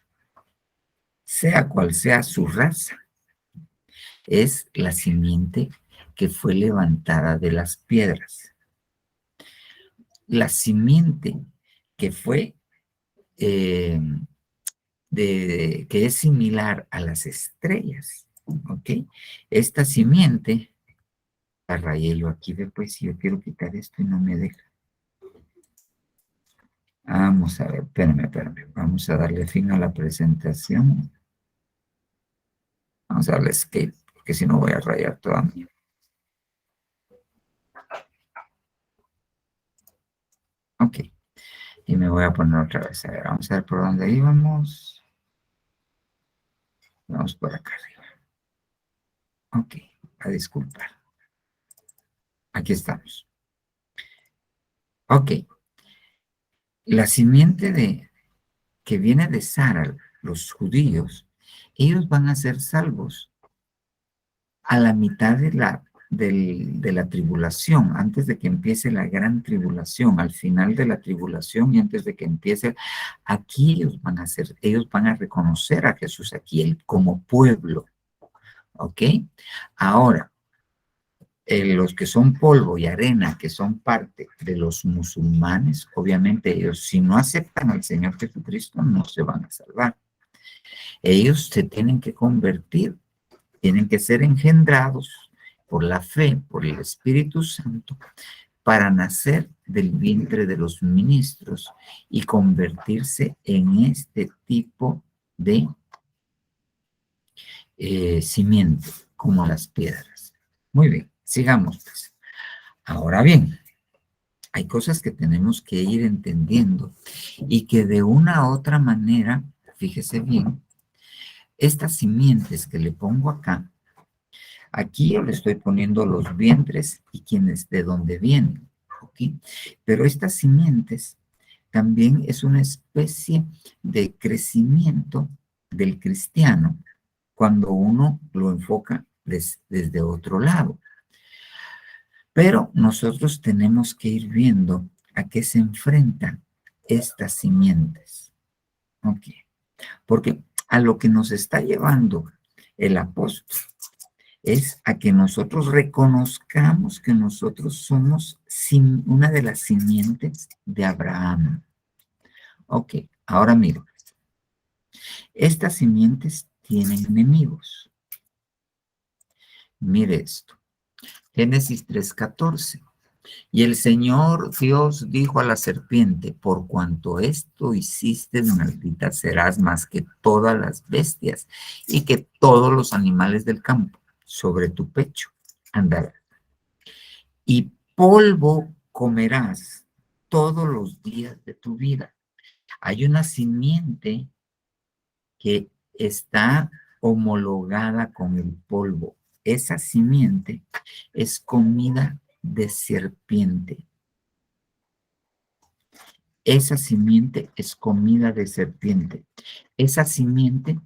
sea cual sea su raza, es la simiente que fue levantada de las piedras. La simiente que fue, que es similar a las estrellas, ¿ok? Esta simiente, la rayé yo aquí después, si yo quiero quitar esto y no me deja. Vamos a ver, espérame. Vamos a darle fin a la presentación. Vamos a darle escape, porque si no voy a rayar toda mi. Ok. Y me voy a poner otra vez. A ver, vamos a ver por dónde íbamos. Vamos por acá arriba. Ok, a disculpar. Aquí estamos. Ok. La simiente que viene de Sara, los judíos, ellos van a ser salvos a la mitad de la tribulación, antes de que empiece la gran tribulación, al final de la tribulación y antes de que empiece, aquí ellos van a reconocer a Jesús aquí como pueblo, ¿ok? Ahora, los que son polvo y arena, que son parte de los musulmanes, obviamente ellos, si no aceptan al Señor Jesucristo, no se van a salvar. Ellos se tienen que convertir, tienen que ser engendrados por la fe, por el Espíritu Santo, para nacer del vientre de los ministros y convertirse en este tipo de simiente, como las piedras. Muy bien, sigamos pues. Ahora bien, hay cosas que tenemos que ir entendiendo y que de una u otra manera, fíjese bien, estas simientes que le pongo acá, aquí yo le estoy poniendo los vientres y quienes de dónde vienen, ¿ok? Pero estas simientes también es una especie de crecimiento del cristiano cuando uno lo enfoca desde otro lado. Pero nosotros tenemos que ir viendo a qué se enfrentan estas simientes. ¿Ok? Porque a lo que nos está llevando el apóstol es a que nosotros reconozcamos que nosotros somos una de las simientes de Abraham. Ok, ahora mira. Estas simientes tienen enemigos. Mire esto. Génesis 3:14. Y el Señor Dios dijo a la serpiente, por cuanto esto hiciste, maldita serás más que todas las bestias y que todos los animales del campo. Sobre tu pecho andarás. Y polvo comerás todos los días de tu vida. Hay una simiente que está homologada con el polvo. Esa simiente es comida de serpiente. Esa simiente es comida de serpiente. Esa simiente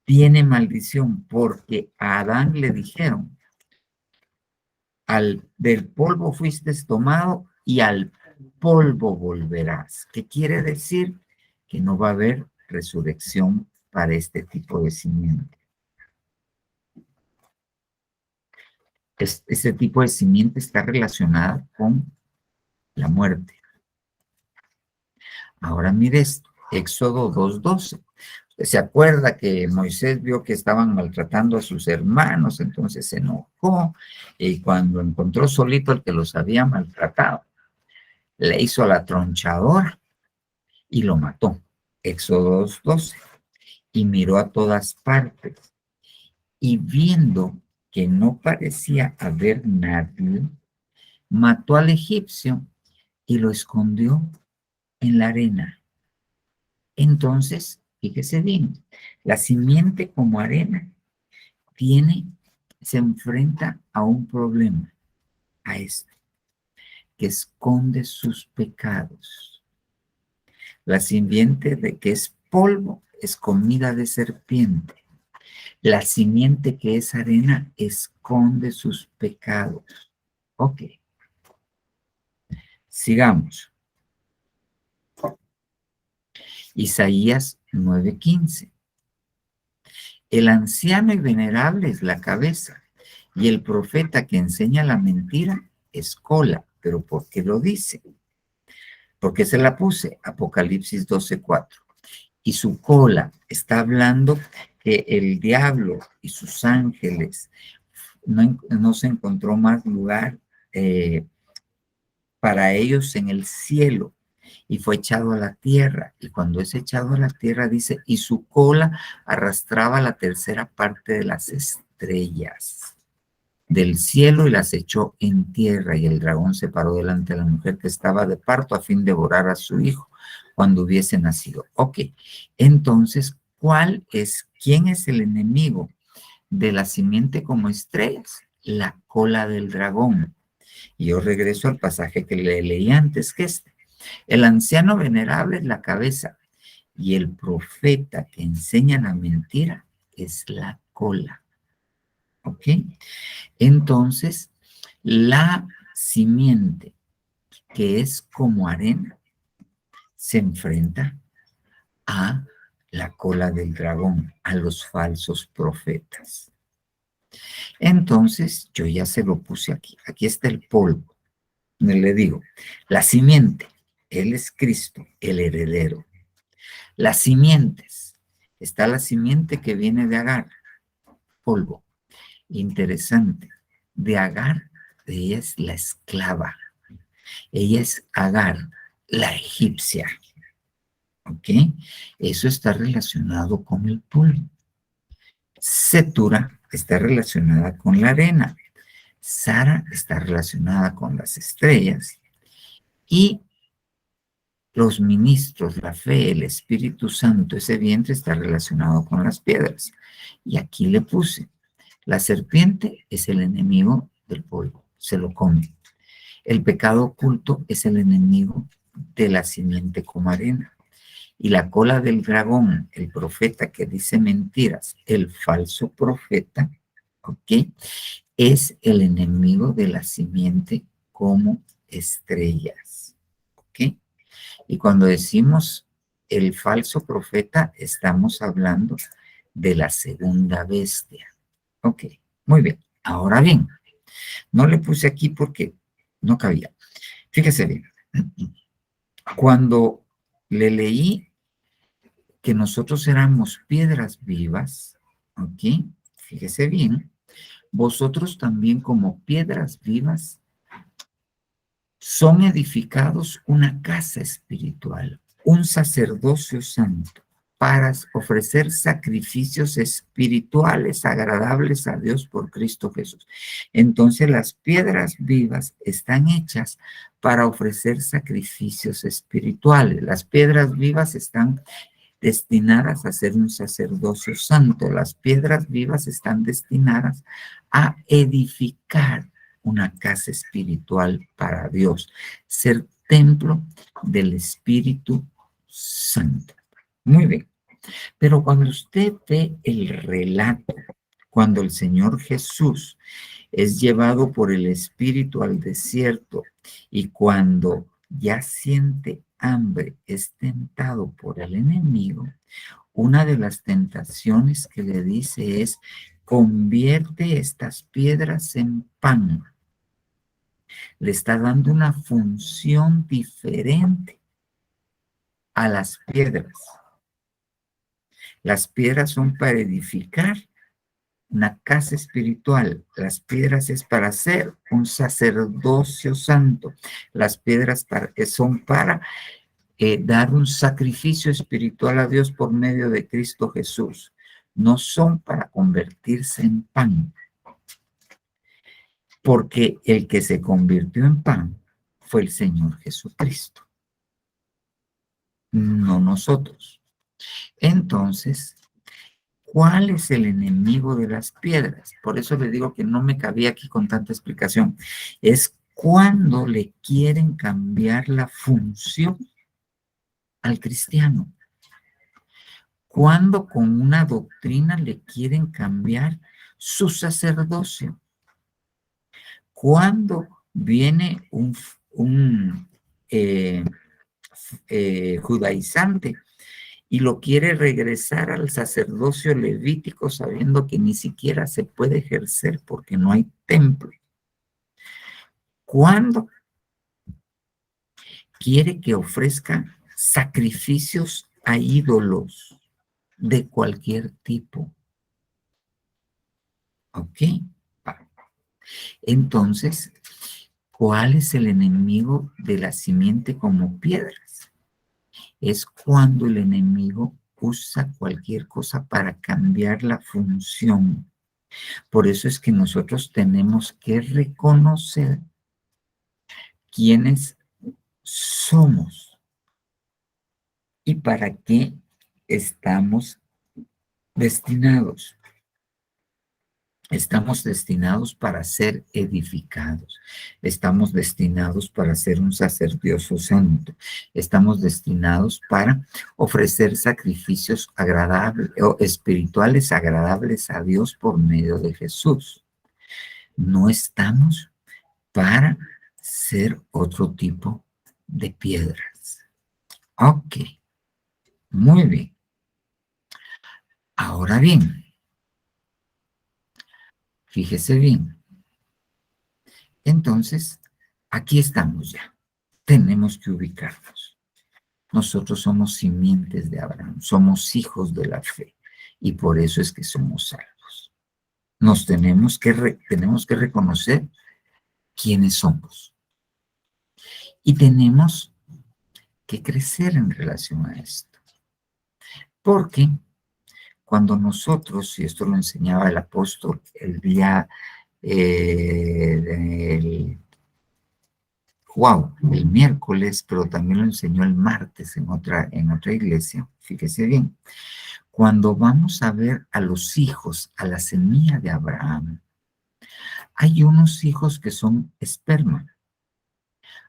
tiene maldición porque a Adán le dijeron, del polvo fuiste tomado y al polvo volverás. ¿Qué quiere decir? Que no va a haber resurrección para este tipo de simiente. Este tipo de simiente está relacionada con la muerte. Ahora mire esto, Éxodo 2:12. Se acuerda que Moisés vio que estaban maltratando a sus hermanos, entonces se enojó y cuando encontró solito el que los había maltratado, le hizo la tronchadora y lo mató. Éxodo 2:12. Y miró a todas partes y viendo que no parecía haber nadie, mató al egipcio y lo escondió en la arena. Entonces, fíjese bien, la simiente como arena se enfrenta a un problema, a esto, que esconde sus pecados. La simiente de que es polvo es comida de serpiente. La simiente que es arena esconde sus pecados. Ok. Sigamos. Isaías 9:15. El anciano y venerable es la cabeza, y el profeta que enseña la mentira es cola. ¿Pero por qué lo dice? ¿Por qué se la puse? Apocalipsis 12:4. Y su cola está hablando que el diablo y sus ángeles no se encontró más lugar para ellos en el cielo y fue echado a la tierra. Y cuando es echado a la tierra, dice, y su cola arrastraba la tercera parte de las estrellas del cielo y las echó en tierra. Y el dragón se paró delante de la mujer que estaba de parto a fin de devorar a su hijo cuando hubiese nacido. Ok, entonces, ¿quién es el enemigo de la simiente como estrellas? La cola del dragón. Y yo regreso al pasaje que le leí antes que el anciano venerable es la cabeza y el profeta que enseña la mentira es la cola. ¿Ok? Entonces, la simiente que es como arena se enfrenta a la cola del dragón, a los falsos profetas. Entonces, yo ya se lo puse aquí. Aquí está el polvo. Le digo, la simiente, él es Cristo, el heredero. Las simientes, está la simiente que viene de Agar, polvo. Interesante, de Agar, ella es la esclava. Ella es Agar, la egipcia. ¿Ok? Eso está relacionado con el polvo. Setura está relacionada con la arena. Sara está relacionada con las estrellas. Y los ministros, la fe, el Espíritu Santo, ese vientre está relacionado con las piedras. Y aquí le puse, la serpiente es el enemigo del polvo, se lo come. El pecado oculto es el enemigo de la simiente como arena. Y la cola del dragón, el profeta que dice mentiras, el falso profeta, ¿ok? Es el enemigo de la simiente como estrellas, ¿ok? Y cuando decimos el falso profeta, estamos hablando de la segunda bestia. Ok, muy bien. Ahora bien, no le puse aquí porque no cabía. Fíjese bien. Cuando le leí que nosotros éramos piedras vivas, ok, fíjese bien, vosotros también como piedras vivas son edificados una casa espiritual, un sacerdocio santo, para ofrecer sacrificios espirituales agradables a Dios por Cristo Jesús. Entonces las piedras vivas están hechas para ofrecer sacrificios espirituales. Las piedras vivas están destinadas a ser un sacerdocio santo. Las piedras vivas están destinadas a edificar una casa espiritual para Dios, ser templo del Espíritu Santo. Muy bien, pero cuando usted ve el relato, cuando el Señor Jesús es llevado por el Espíritu al desierto y cuando ya siente hambre, es tentado por el enemigo, una de las tentaciones que le dice es, convierte estas piedras en pan. Le está dando una función diferente a las piedras. Las piedras son para edificar una casa espiritual. Las piedras es para hacer un sacerdocio santo. Las piedras son para dar un sacrificio espiritual a Dios por medio de Cristo Jesús. No son para convertirse en pan. Porque el que se convirtió en pan fue el Señor Jesucristo, no nosotros. Entonces, ¿cuál es el enemigo de las piedras? Por eso le digo que no me cabía aquí con tanta explicación. Es cuando le quieren cambiar la función al cristiano. Cuando con una doctrina le quieren cambiar su sacerdocio. Cuando viene un judaizante y lo quiere regresar al sacerdocio levítico sabiendo que ni siquiera se puede ejercer porque no hay templo. ¿Cuándo quiere que ofrezca sacrificios a ídolos de cualquier tipo? ¿Ok? Entonces, ¿cuál es el enemigo de la simiente como piedras? Es cuando el enemigo usa cualquier cosa para cambiar la función. Por eso es que nosotros tenemos que reconocer quiénes somos y para qué estamos destinados. Estamos destinados para ser edificados. Estamos destinados para ser un sacerdocio santo. Estamos destinados para ofrecer sacrificios agradables o espirituales agradables a Dios por medio de Jesús. No estamos para ser otro tipo de piedras. Ok, muy bien. Ahora bien, fíjese bien. Entonces, aquí estamos ya. Tenemos que ubicarnos. Nosotros somos simientes de Abraham, somos hijos de la fe y por eso es que somos salvos. Nos tenemos que reconocer quiénes somos y tenemos que crecer en relación a esto. Porque cuando nosotros, y esto lo enseñaba el apóstol el día el miércoles, pero también lo enseñó el martes en otra iglesia, fíjese bien, cuando vamos a ver a los hijos, a la semilla de Abraham, hay unos hijos que son esperma,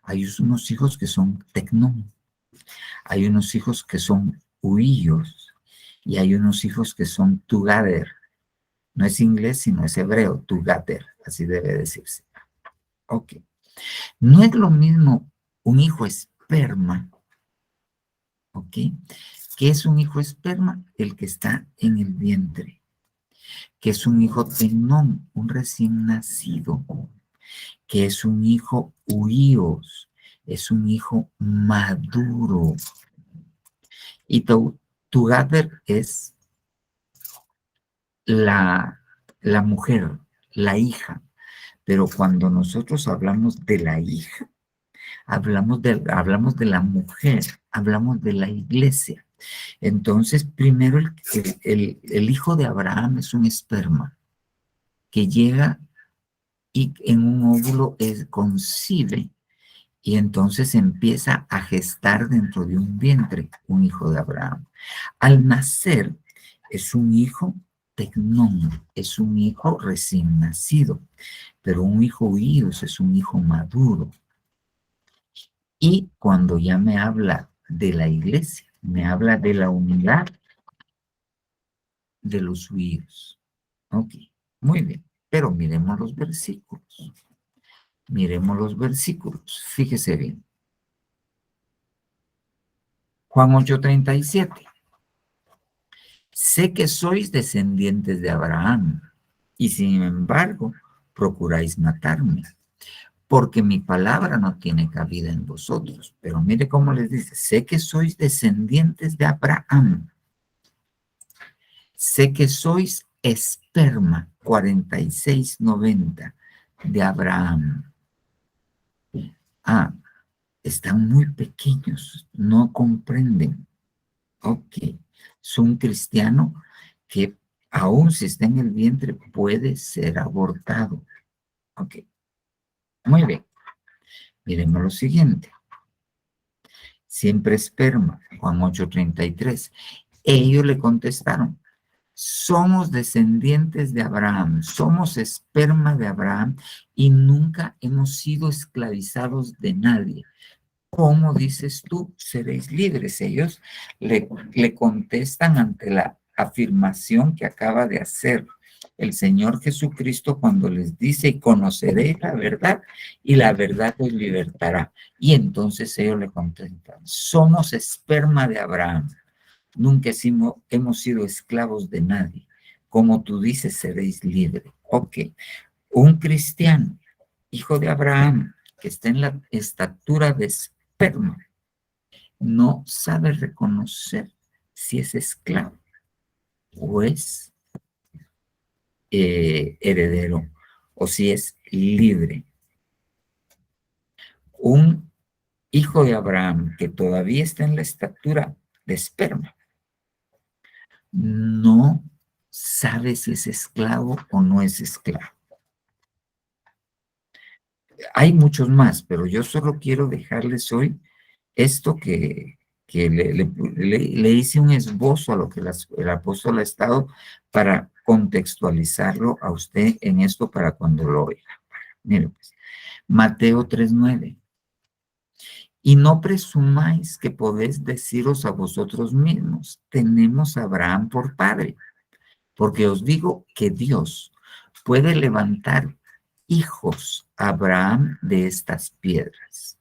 hay unos hijos que son tecnón, hay unos hijos que son huíos y hay unos hijos que son tugader. No es inglés, sino es hebreo, tugader, así debe decirse. Ok. No es lo mismo un hijo esperma, ¿ok? ¿Qué es un hijo esperma? El que está en el vientre. ¿Qué es un hijo tecnón? Un recién nacido. ¿Qué es un hijo huíos? Es un hijo maduro. Y tugader es la mujer, la hija. Pero cuando nosotros hablamos de la hija, hablamos de la mujer, hablamos de la iglesia. Entonces, primero el hijo de Abraham es un esperma que llega y en un óvulo concibe y entonces empieza a gestar dentro de un vientre un hijo de Abraham. Al nacer es un hijo tecnón, es un hijo recién nacido, pero un hijo huíos es un hijo maduro. Y cuando ya me habla de la iglesia, me habla de la unidad de los huíos. Ok, muy bien. Pero miremos los versículos. Miremos los versículos. Fíjese bien. Juan 8:37. Sé que sois descendientes de Abraham, y sin embargo procuráis matarme, porque mi palabra no tiene cabida en vosotros. Pero mire cómo les dice, sé que sois descendientes de Abraham. Sé que sois esperma 4690 de Abraham. Están muy pequeños, no comprenden. Ok, es un cristiano que aún si está en el vientre puede ser abortado. Ok, muy bien. Miremos lo siguiente. Siempre esperma, Juan 8:33. Ellos le contestaron, somos descendientes de Abraham, somos esperma de Abraham y nunca hemos sido esclavizados de nadie. ¿Cómo dices tú, seréis libres? Ellos le contestan ante la afirmación que acaba de hacer el Señor Jesucristo cuando les dice, y conoceréis la verdad, y la verdad os libertará. Y entonces ellos le contestan, somos esperma de Abraham, nunca hemos sido esclavos de nadie. Como tú dices, seréis libres. Ok, un cristiano, hijo de Abraham, que está en la estatura de esperma, no sabe reconocer si es esclavo o es heredero o si es libre. Un hijo de Abraham que todavía está en la estatura de esperma no sabe si es esclavo o no es esclavo. Hay muchos más, pero yo solo quiero dejarles hoy esto que le hice un esbozo a lo que el apóstol ha estado para contextualizarlo a usted en esto para cuando lo oiga. Mire pues, Mateo 3:9. Y no presumáis que podéis deciros a vosotros mismos, tenemos a Abraham por padre, porque os digo que Dios puede levantar hijos a Abraham de estas piedras.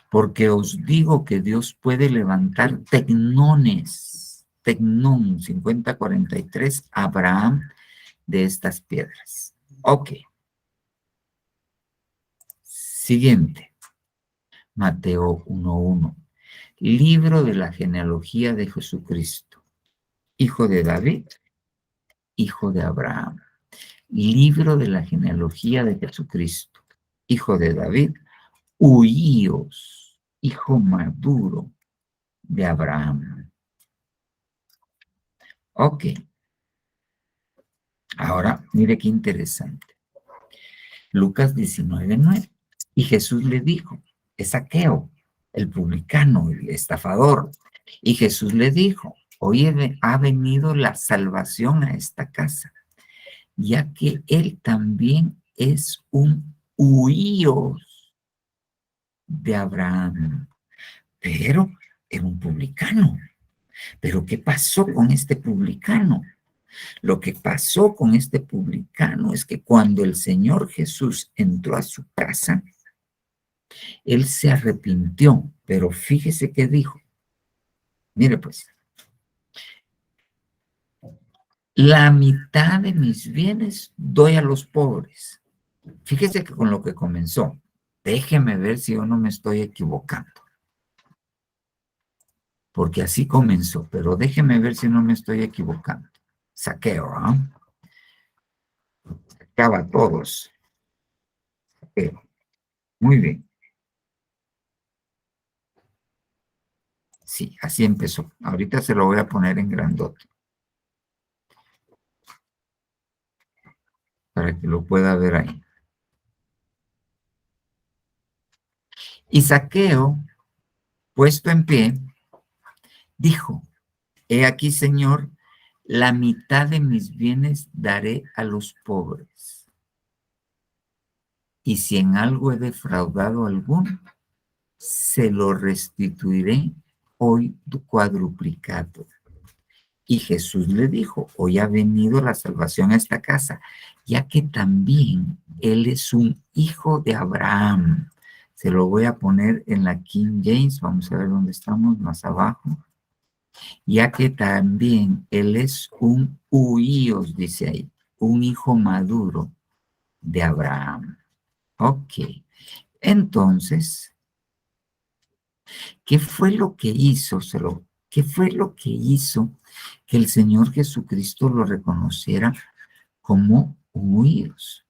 Porque os digo que Dios puede levantar tecnones, tecnón 50:43, Abraham de estas piedras. Ok. Siguiente. Mateo 1:1. Libro de la genealogía de Jesucristo, hijo de David, hijo de Abraham. Libro de la genealogía de Jesucristo, hijo de David, huíos, hijo maduro de Abraham. Ok. Ahora, mire qué interesante. Lucas 19:9. Y Jesús le dijo, es Zaqueo, el publicano, el estafador. Y Jesús le dijo, hoy ha venido la salvación a esta casa, ya que él también es un huíos de Abraham. Pero era un publicano. ¿Pero qué pasó con este publicano? Lo que pasó con este publicano es que cuando el Señor Jesús entró a su casa, él se arrepintió, pero fíjese qué dijo. Mire pues, la mitad de mis bienes doy a los pobres. Fíjese que con lo que comenzó, déjeme ver si yo no me estoy equivocando. Porque así comenzó, pero déjeme ver si no me estoy equivocando. Zaqueo, ¿ah? Sacaba a todos. Zaqueo. Muy bien. Sí, así empezó. Ahorita se lo voy a poner en grandote. Para que lo pueda ver ahí. Y Zaqueo, puesto en pie, dijo, he aquí, Señor, la mitad de mis bienes daré a los pobres. Y si en algo he defraudado a alguno, se lo restituiré hoy cuadruplicado. Y Jesús le dijo, hoy ha venido la salvación a esta casa, ya que también él es un hijo de Abraham. Se lo voy a poner en la King James, vamos a ver dónde estamos, más abajo. Ya que también él es un huíos, dice ahí, un hijo maduro de Abraham. Ok, entonces, ¿qué fue lo que hizo? ¿Qué fue lo que hizo que el Señor Jesucristo lo reconociera como huíos?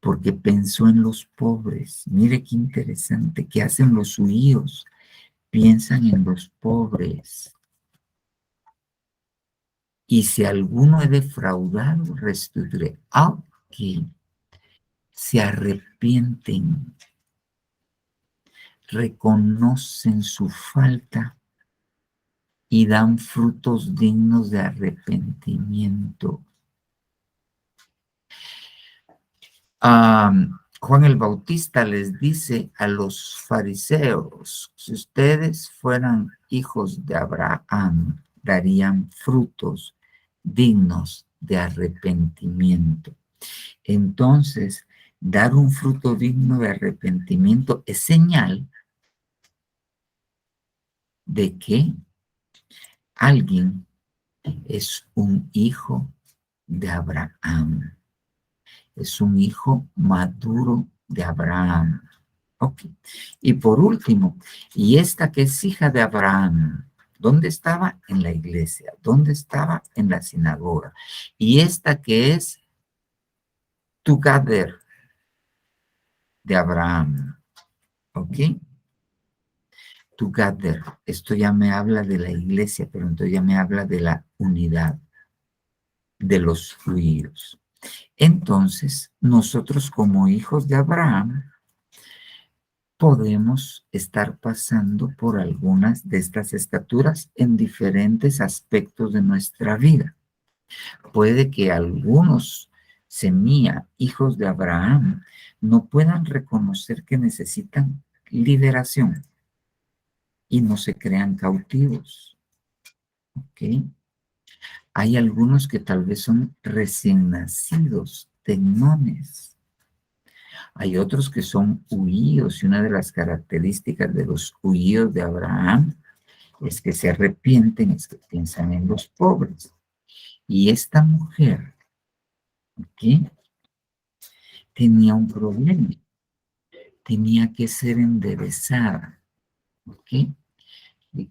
Porque pensó en los pobres. Mire qué interesante, ¿qué hacen los huíos? Piensan en los pobres. Y si alguno he defraudado, restituiré. Aunque se arrepienten, reconocen su falta y dan frutos dignos de arrepentimiento. Juan el Bautista les dice a los fariseos, si ustedes fueran hijos de Abraham, darían frutos dignos de arrepentimiento. Entonces, dar un fruto digno de arrepentimiento es señal de que alguien es un hijo de Abraham. Es un hijo maduro de Abraham. Ok. Y por último, y esta que es hija de Abraham, ¿dónde estaba? En la iglesia. ¿Dónde estaba? En la sinagoga. Y esta que es together de Abraham. ¿Ok? Together. Esto ya me habla de la iglesia, pero entonces ya me habla de la unidad de los judíos. Entonces, nosotros como hijos de Abraham, podemos estar pasando por algunas de estas estaturas en diferentes aspectos de nuestra vida. Puede que algunos semilla, hijos de Abraham, no puedan reconocer que necesitan liberación y no se crean cautivos. ¿Ok? Hay algunos que tal vez son recién nacidos, tecnones. Hay otros que son huíos, y una de las características de los huíos de Abraham es que se arrepienten, es que piensan en los pobres. Y esta mujer, ¿ok?, tenía un problema, tenía que ser enderezada, ¿ok?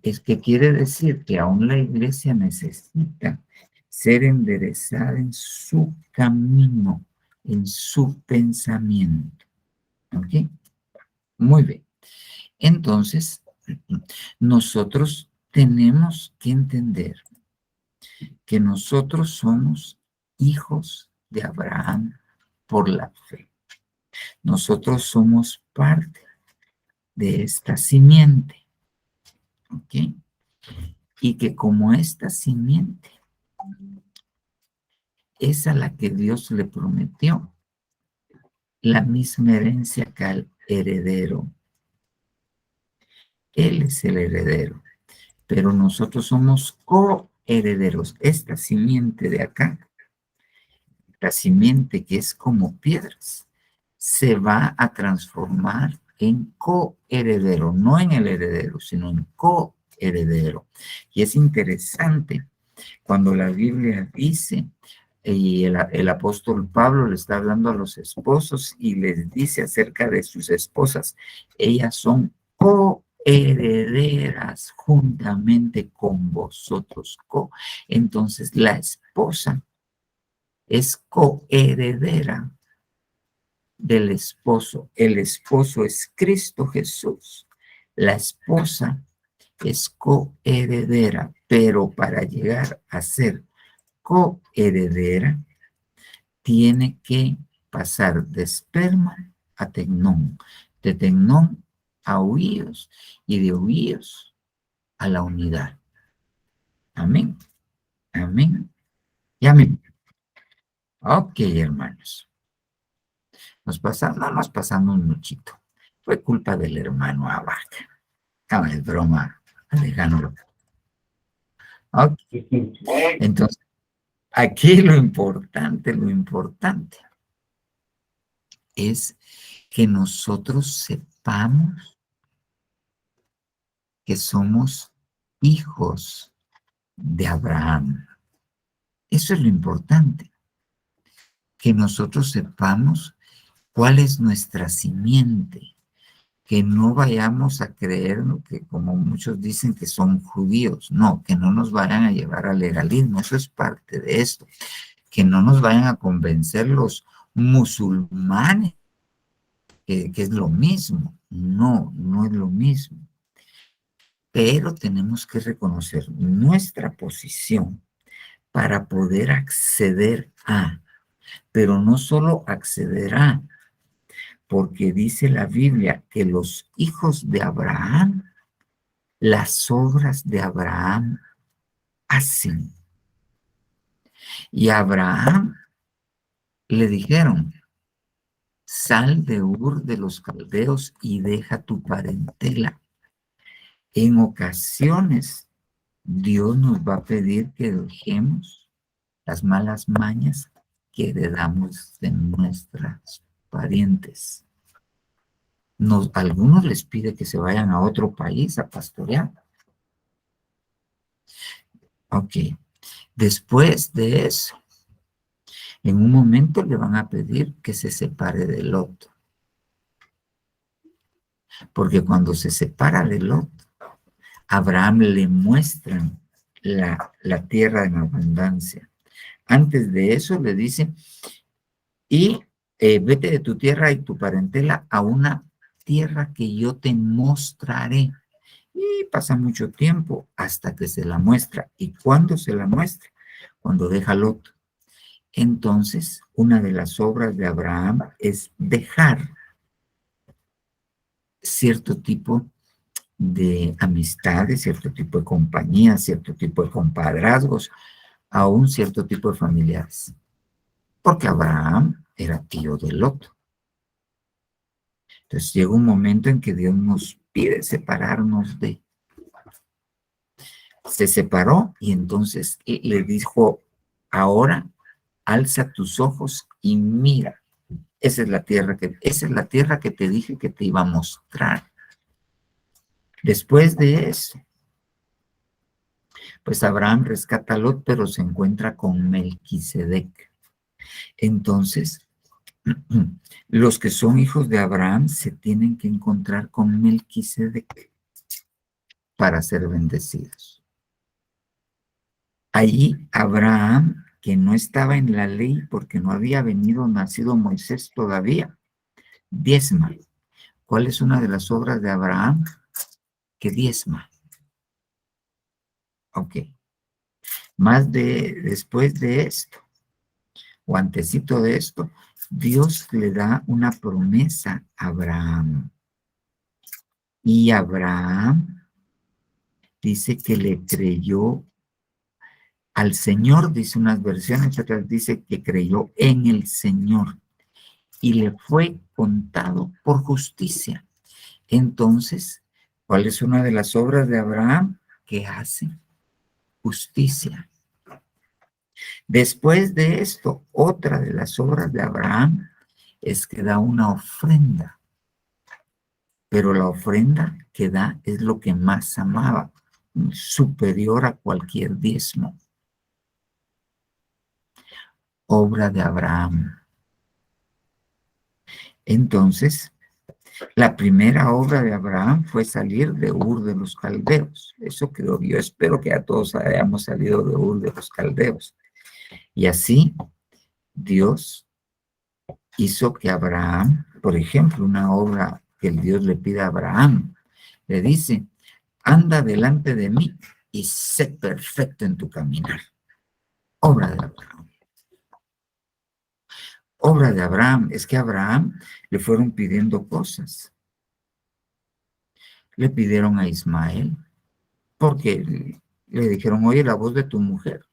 Es que quiere decir que aún la iglesia necesita ser enderezada en su camino, en su pensamiento, ¿ok? Muy bien. Entonces, nosotros tenemos que entender que nosotros somos hijos de Abraham por la fe. Nosotros somos parte de esta simiente, ¿ok? Y que como esta simiente es a la que Dios le prometió la misma herencia que al heredero. Él es el heredero, pero nosotros somos coherederos. Esta simiente de acá, la simiente que es como piedras, se va a transformar en coheredero, no en el heredero, sino en coheredero. Y es interesante cuando la Biblia dice, y el apóstol Pablo le está hablando a los esposos y les dice acerca de sus esposas, ellas son coherederas juntamente con vosotros. Entonces la esposa es coheredera del esposo. El esposo es Cristo Jesús. La esposa es coheredera, pero para llegar a ser coheredera tiene que pasar de esperma a tecnón, de tecnón a huíos y de huíos a la unidad. Amén. Amén. Y amén. Ok, hermanos. Nos pasamos un muchito. Fue culpa del hermano Abaca. No, es broma, Alejandro. Ok. Entonces, aquí lo importante es que nosotros sepamos que somos hijos de Abraham. Eso es lo importante, que nosotros sepamos cuál es nuestra simiente, que no vayamos a creer que como muchos dicen que son judíos, no, que no nos vayan a llevar al legalismo, eso es parte de esto, que no nos vayan a convencer los musulmanes, que es lo mismo, no es lo mismo, pero tenemos que reconocer nuestra posición para poder acceder a, pero no solo acceder a, porque dice la Biblia que los hijos de Abraham, las obras de Abraham hacen. Y a Abraham le dijeron, sal de Ur de los Caldeos y deja tu parentela. En ocasiones, Dios nos va a pedir que dejemos las malas mañas que heredamos de nuestros parientes. Algunos les pide que se vayan a otro país a pastorear. Ok. Después de eso, en un momento le van a pedir que se separe de Lot. Porque cuando se separa de Lot, Abraham le muestran la tierra en abundancia. Antes de eso le dice, vete de tu tierra y tu parentela a una tierra que yo te mostraré. Y pasa mucho tiempo hasta que se la muestra. ¿Y cuándo se la muestra? Cuando deja Lot. Entonces, una de las obras de Abraham es dejar cierto tipo de amistades, cierto tipo de compañías, cierto tipo de compadrazgos, a un cierto tipo de familiares. Porque Abraham era tío de Lot. Entonces llega un momento en que Dios nos pide separarnos de. Se separó y entonces le dijo, ahora alza tus ojos y mira. Esa es la tierra que te dije que te iba a mostrar. Después de eso, pues Abraham rescata a Lot, pero se encuentra con Melquisedec. Entonces, los que son hijos de Abraham se tienen que encontrar con Melquisedec para ser bendecidos. Allí Abraham, que no estaba en la ley porque no había nacido Moisés todavía, diezma. ¿Cuál es una de las obras de Abraham? Que diezma. Ok. Después de esto, o antesito de esto, Dios le da una promesa a Abraham. Y Abraham dice que le creyó al Señor, dice unas versiones, otras dice que creyó en el Señor y le fue contado por justicia. Entonces, ¿cuál es una de las obras de Abraham? Que hace justicia. Después de esto, otra de las obras de Abraham es que da una ofrenda. Pero la ofrenda que da es lo que más amaba, superior a cualquier diezmo. Obra de Abraham. Entonces, la primera obra de Abraham fue salir de Ur de los Caldeos. Eso creo yo. Espero que a todos hayamos salido de Ur de los Caldeos. Y así, Dios hizo que Abraham, por ejemplo, una obra que el Dios le pide a Abraham, le dice, anda delante de mí y sé perfecto en tu caminar. Obra de Abraham. Obra de Abraham. Es que a Abraham le fueron pidiendo cosas. Le pidieron a Ismael, porque le dijeron, oye, la voz de tu mujer.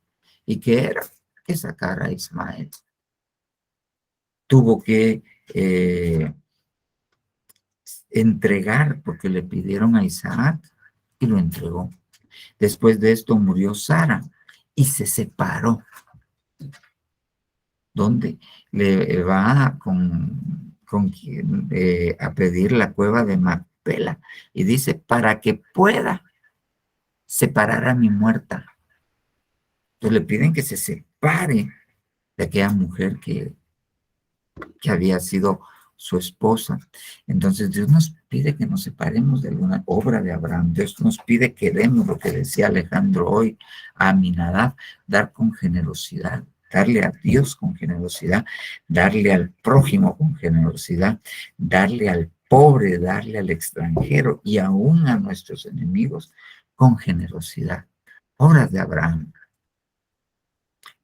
¿Y qué era? Que sacara a Ismael. Tuvo que entregar, porque le pidieron a Isaac y lo entregó. Después de esto murió Sara y se separó. ¿Dónde? Le va a pedir la cueva de Macpela y dice, para que pueda separar a mi muerta. Entonces le piden que se separe de aquella mujer que había sido su esposa. Entonces Dios nos pide que nos separemos de alguna obra de Abraham. Dios nos pide que demos lo que decía Alejandro hoy, a Aminadab, dar con generosidad, darle a Dios con generosidad, darle al prójimo con generosidad, darle al pobre, darle al extranjero y aún a nuestros enemigos con generosidad. Obras de Abraham.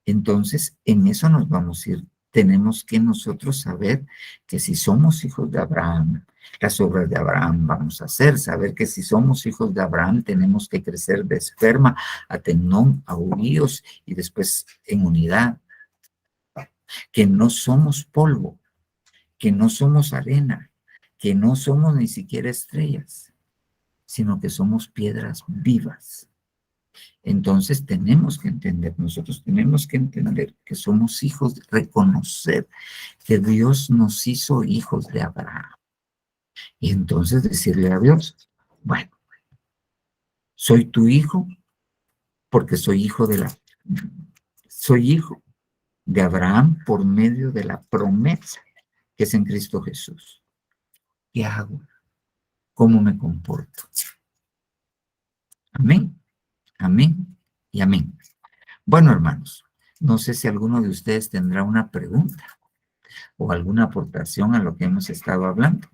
Entonces, en eso nos vamos a ir. Tenemos que nosotros saber que si somos hijos de Abraham, las obras de Abraham vamos a hacer. Saber que si somos hijos de Abraham, tenemos que crecer de esperma a tenón, a unidos y después en unidad. Que no somos polvo, que no somos arena, que no somos ni siquiera estrellas, sino que somos piedras vivas Entonces tenemos que entender, nosotros tenemos que entender que somos hijos, reconocer que Dios nos hizo hijos de Abraham. Y entonces decirle a Dios, bueno, soy tu hijo porque soy hijo de Abraham por medio de la promesa que es en Cristo Jesús. ¿Qué hago? ¿Cómo me comporto? Amén, amén y amén. Bueno, hermanos, no sé si alguno de ustedes tendrá una pregunta o alguna aportación a lo que hemos estado hablando.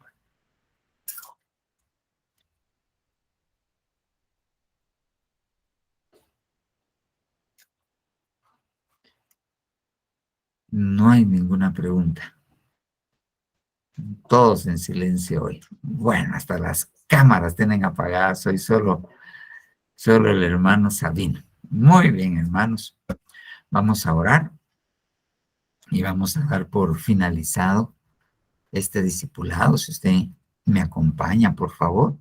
No hay ninguna pregunta. Todos en silencio hoy. Bueno, hasta las cámaras tienen apagadas. Soy solo el hermano Sabino. Muy bien, hermanos. Vamos a orar y vamos a dar por finalizado este discipulado. Si usted me acompaña, por favor.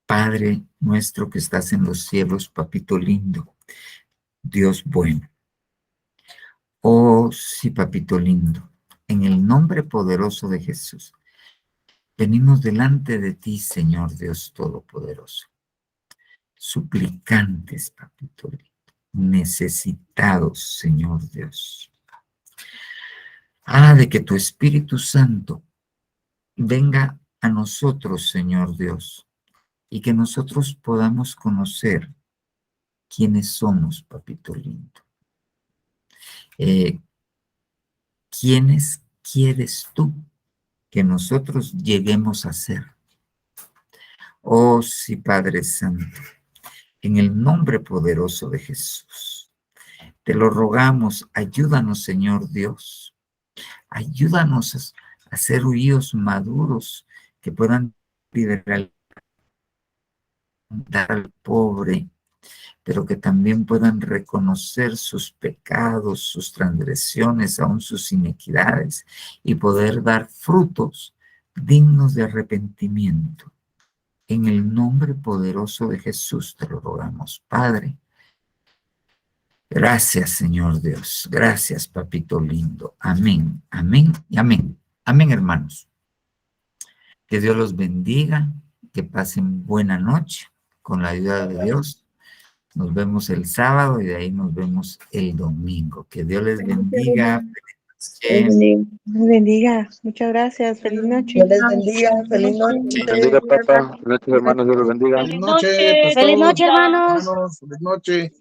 Padre nuestro que estás en los cielos, papito lindo, Dios bueno. Oh, sí, papito lindo, en el nombre poderoso de Jesús, venimos delante de ti, Señor Dios Todopoderoso, suplicantes, papito lindo, necesitados, Señor Dios. De que tu Espíritu Santo venga a nosotros, Señor Dios, y que nosotros podamos conocer quiénes somos, papito lindo. ¿Quiénes quieres tú que nosotros lleguemos a ser? Oh, sí, Padre Santo, en el nombre poderoso de Jesús, te lo rogamos, ayúdanos, Señor Dios, ayúdanos a ser hijos maduros que puedan liberar al pobre, pero que también puedan reconocer sus pecados, sus transgresiones, aún sus iniquidades, y poder dar frutos dignos de arrepentimiento. En el nombre poderoso de Jesús te lo rogamos, Padre. Gracias, Señor Dios. Gracias, papito lindo. Amén, amén y amén. Amén, hermanos. Que Dios los bendiga, que pasen buena noche con la ayuda de Dios. Nos vemos el sábado y de ahí nos vemos el domingo. Que Dios les bendiga. Dios bendiga. Muchas gracias. Feliz noche. Dios les bendiga. Feliz noche. Bendiga, papá. Buenas noches, hermanos. Dios los bendiga. Feliz noche, hermanos. Feliz noche.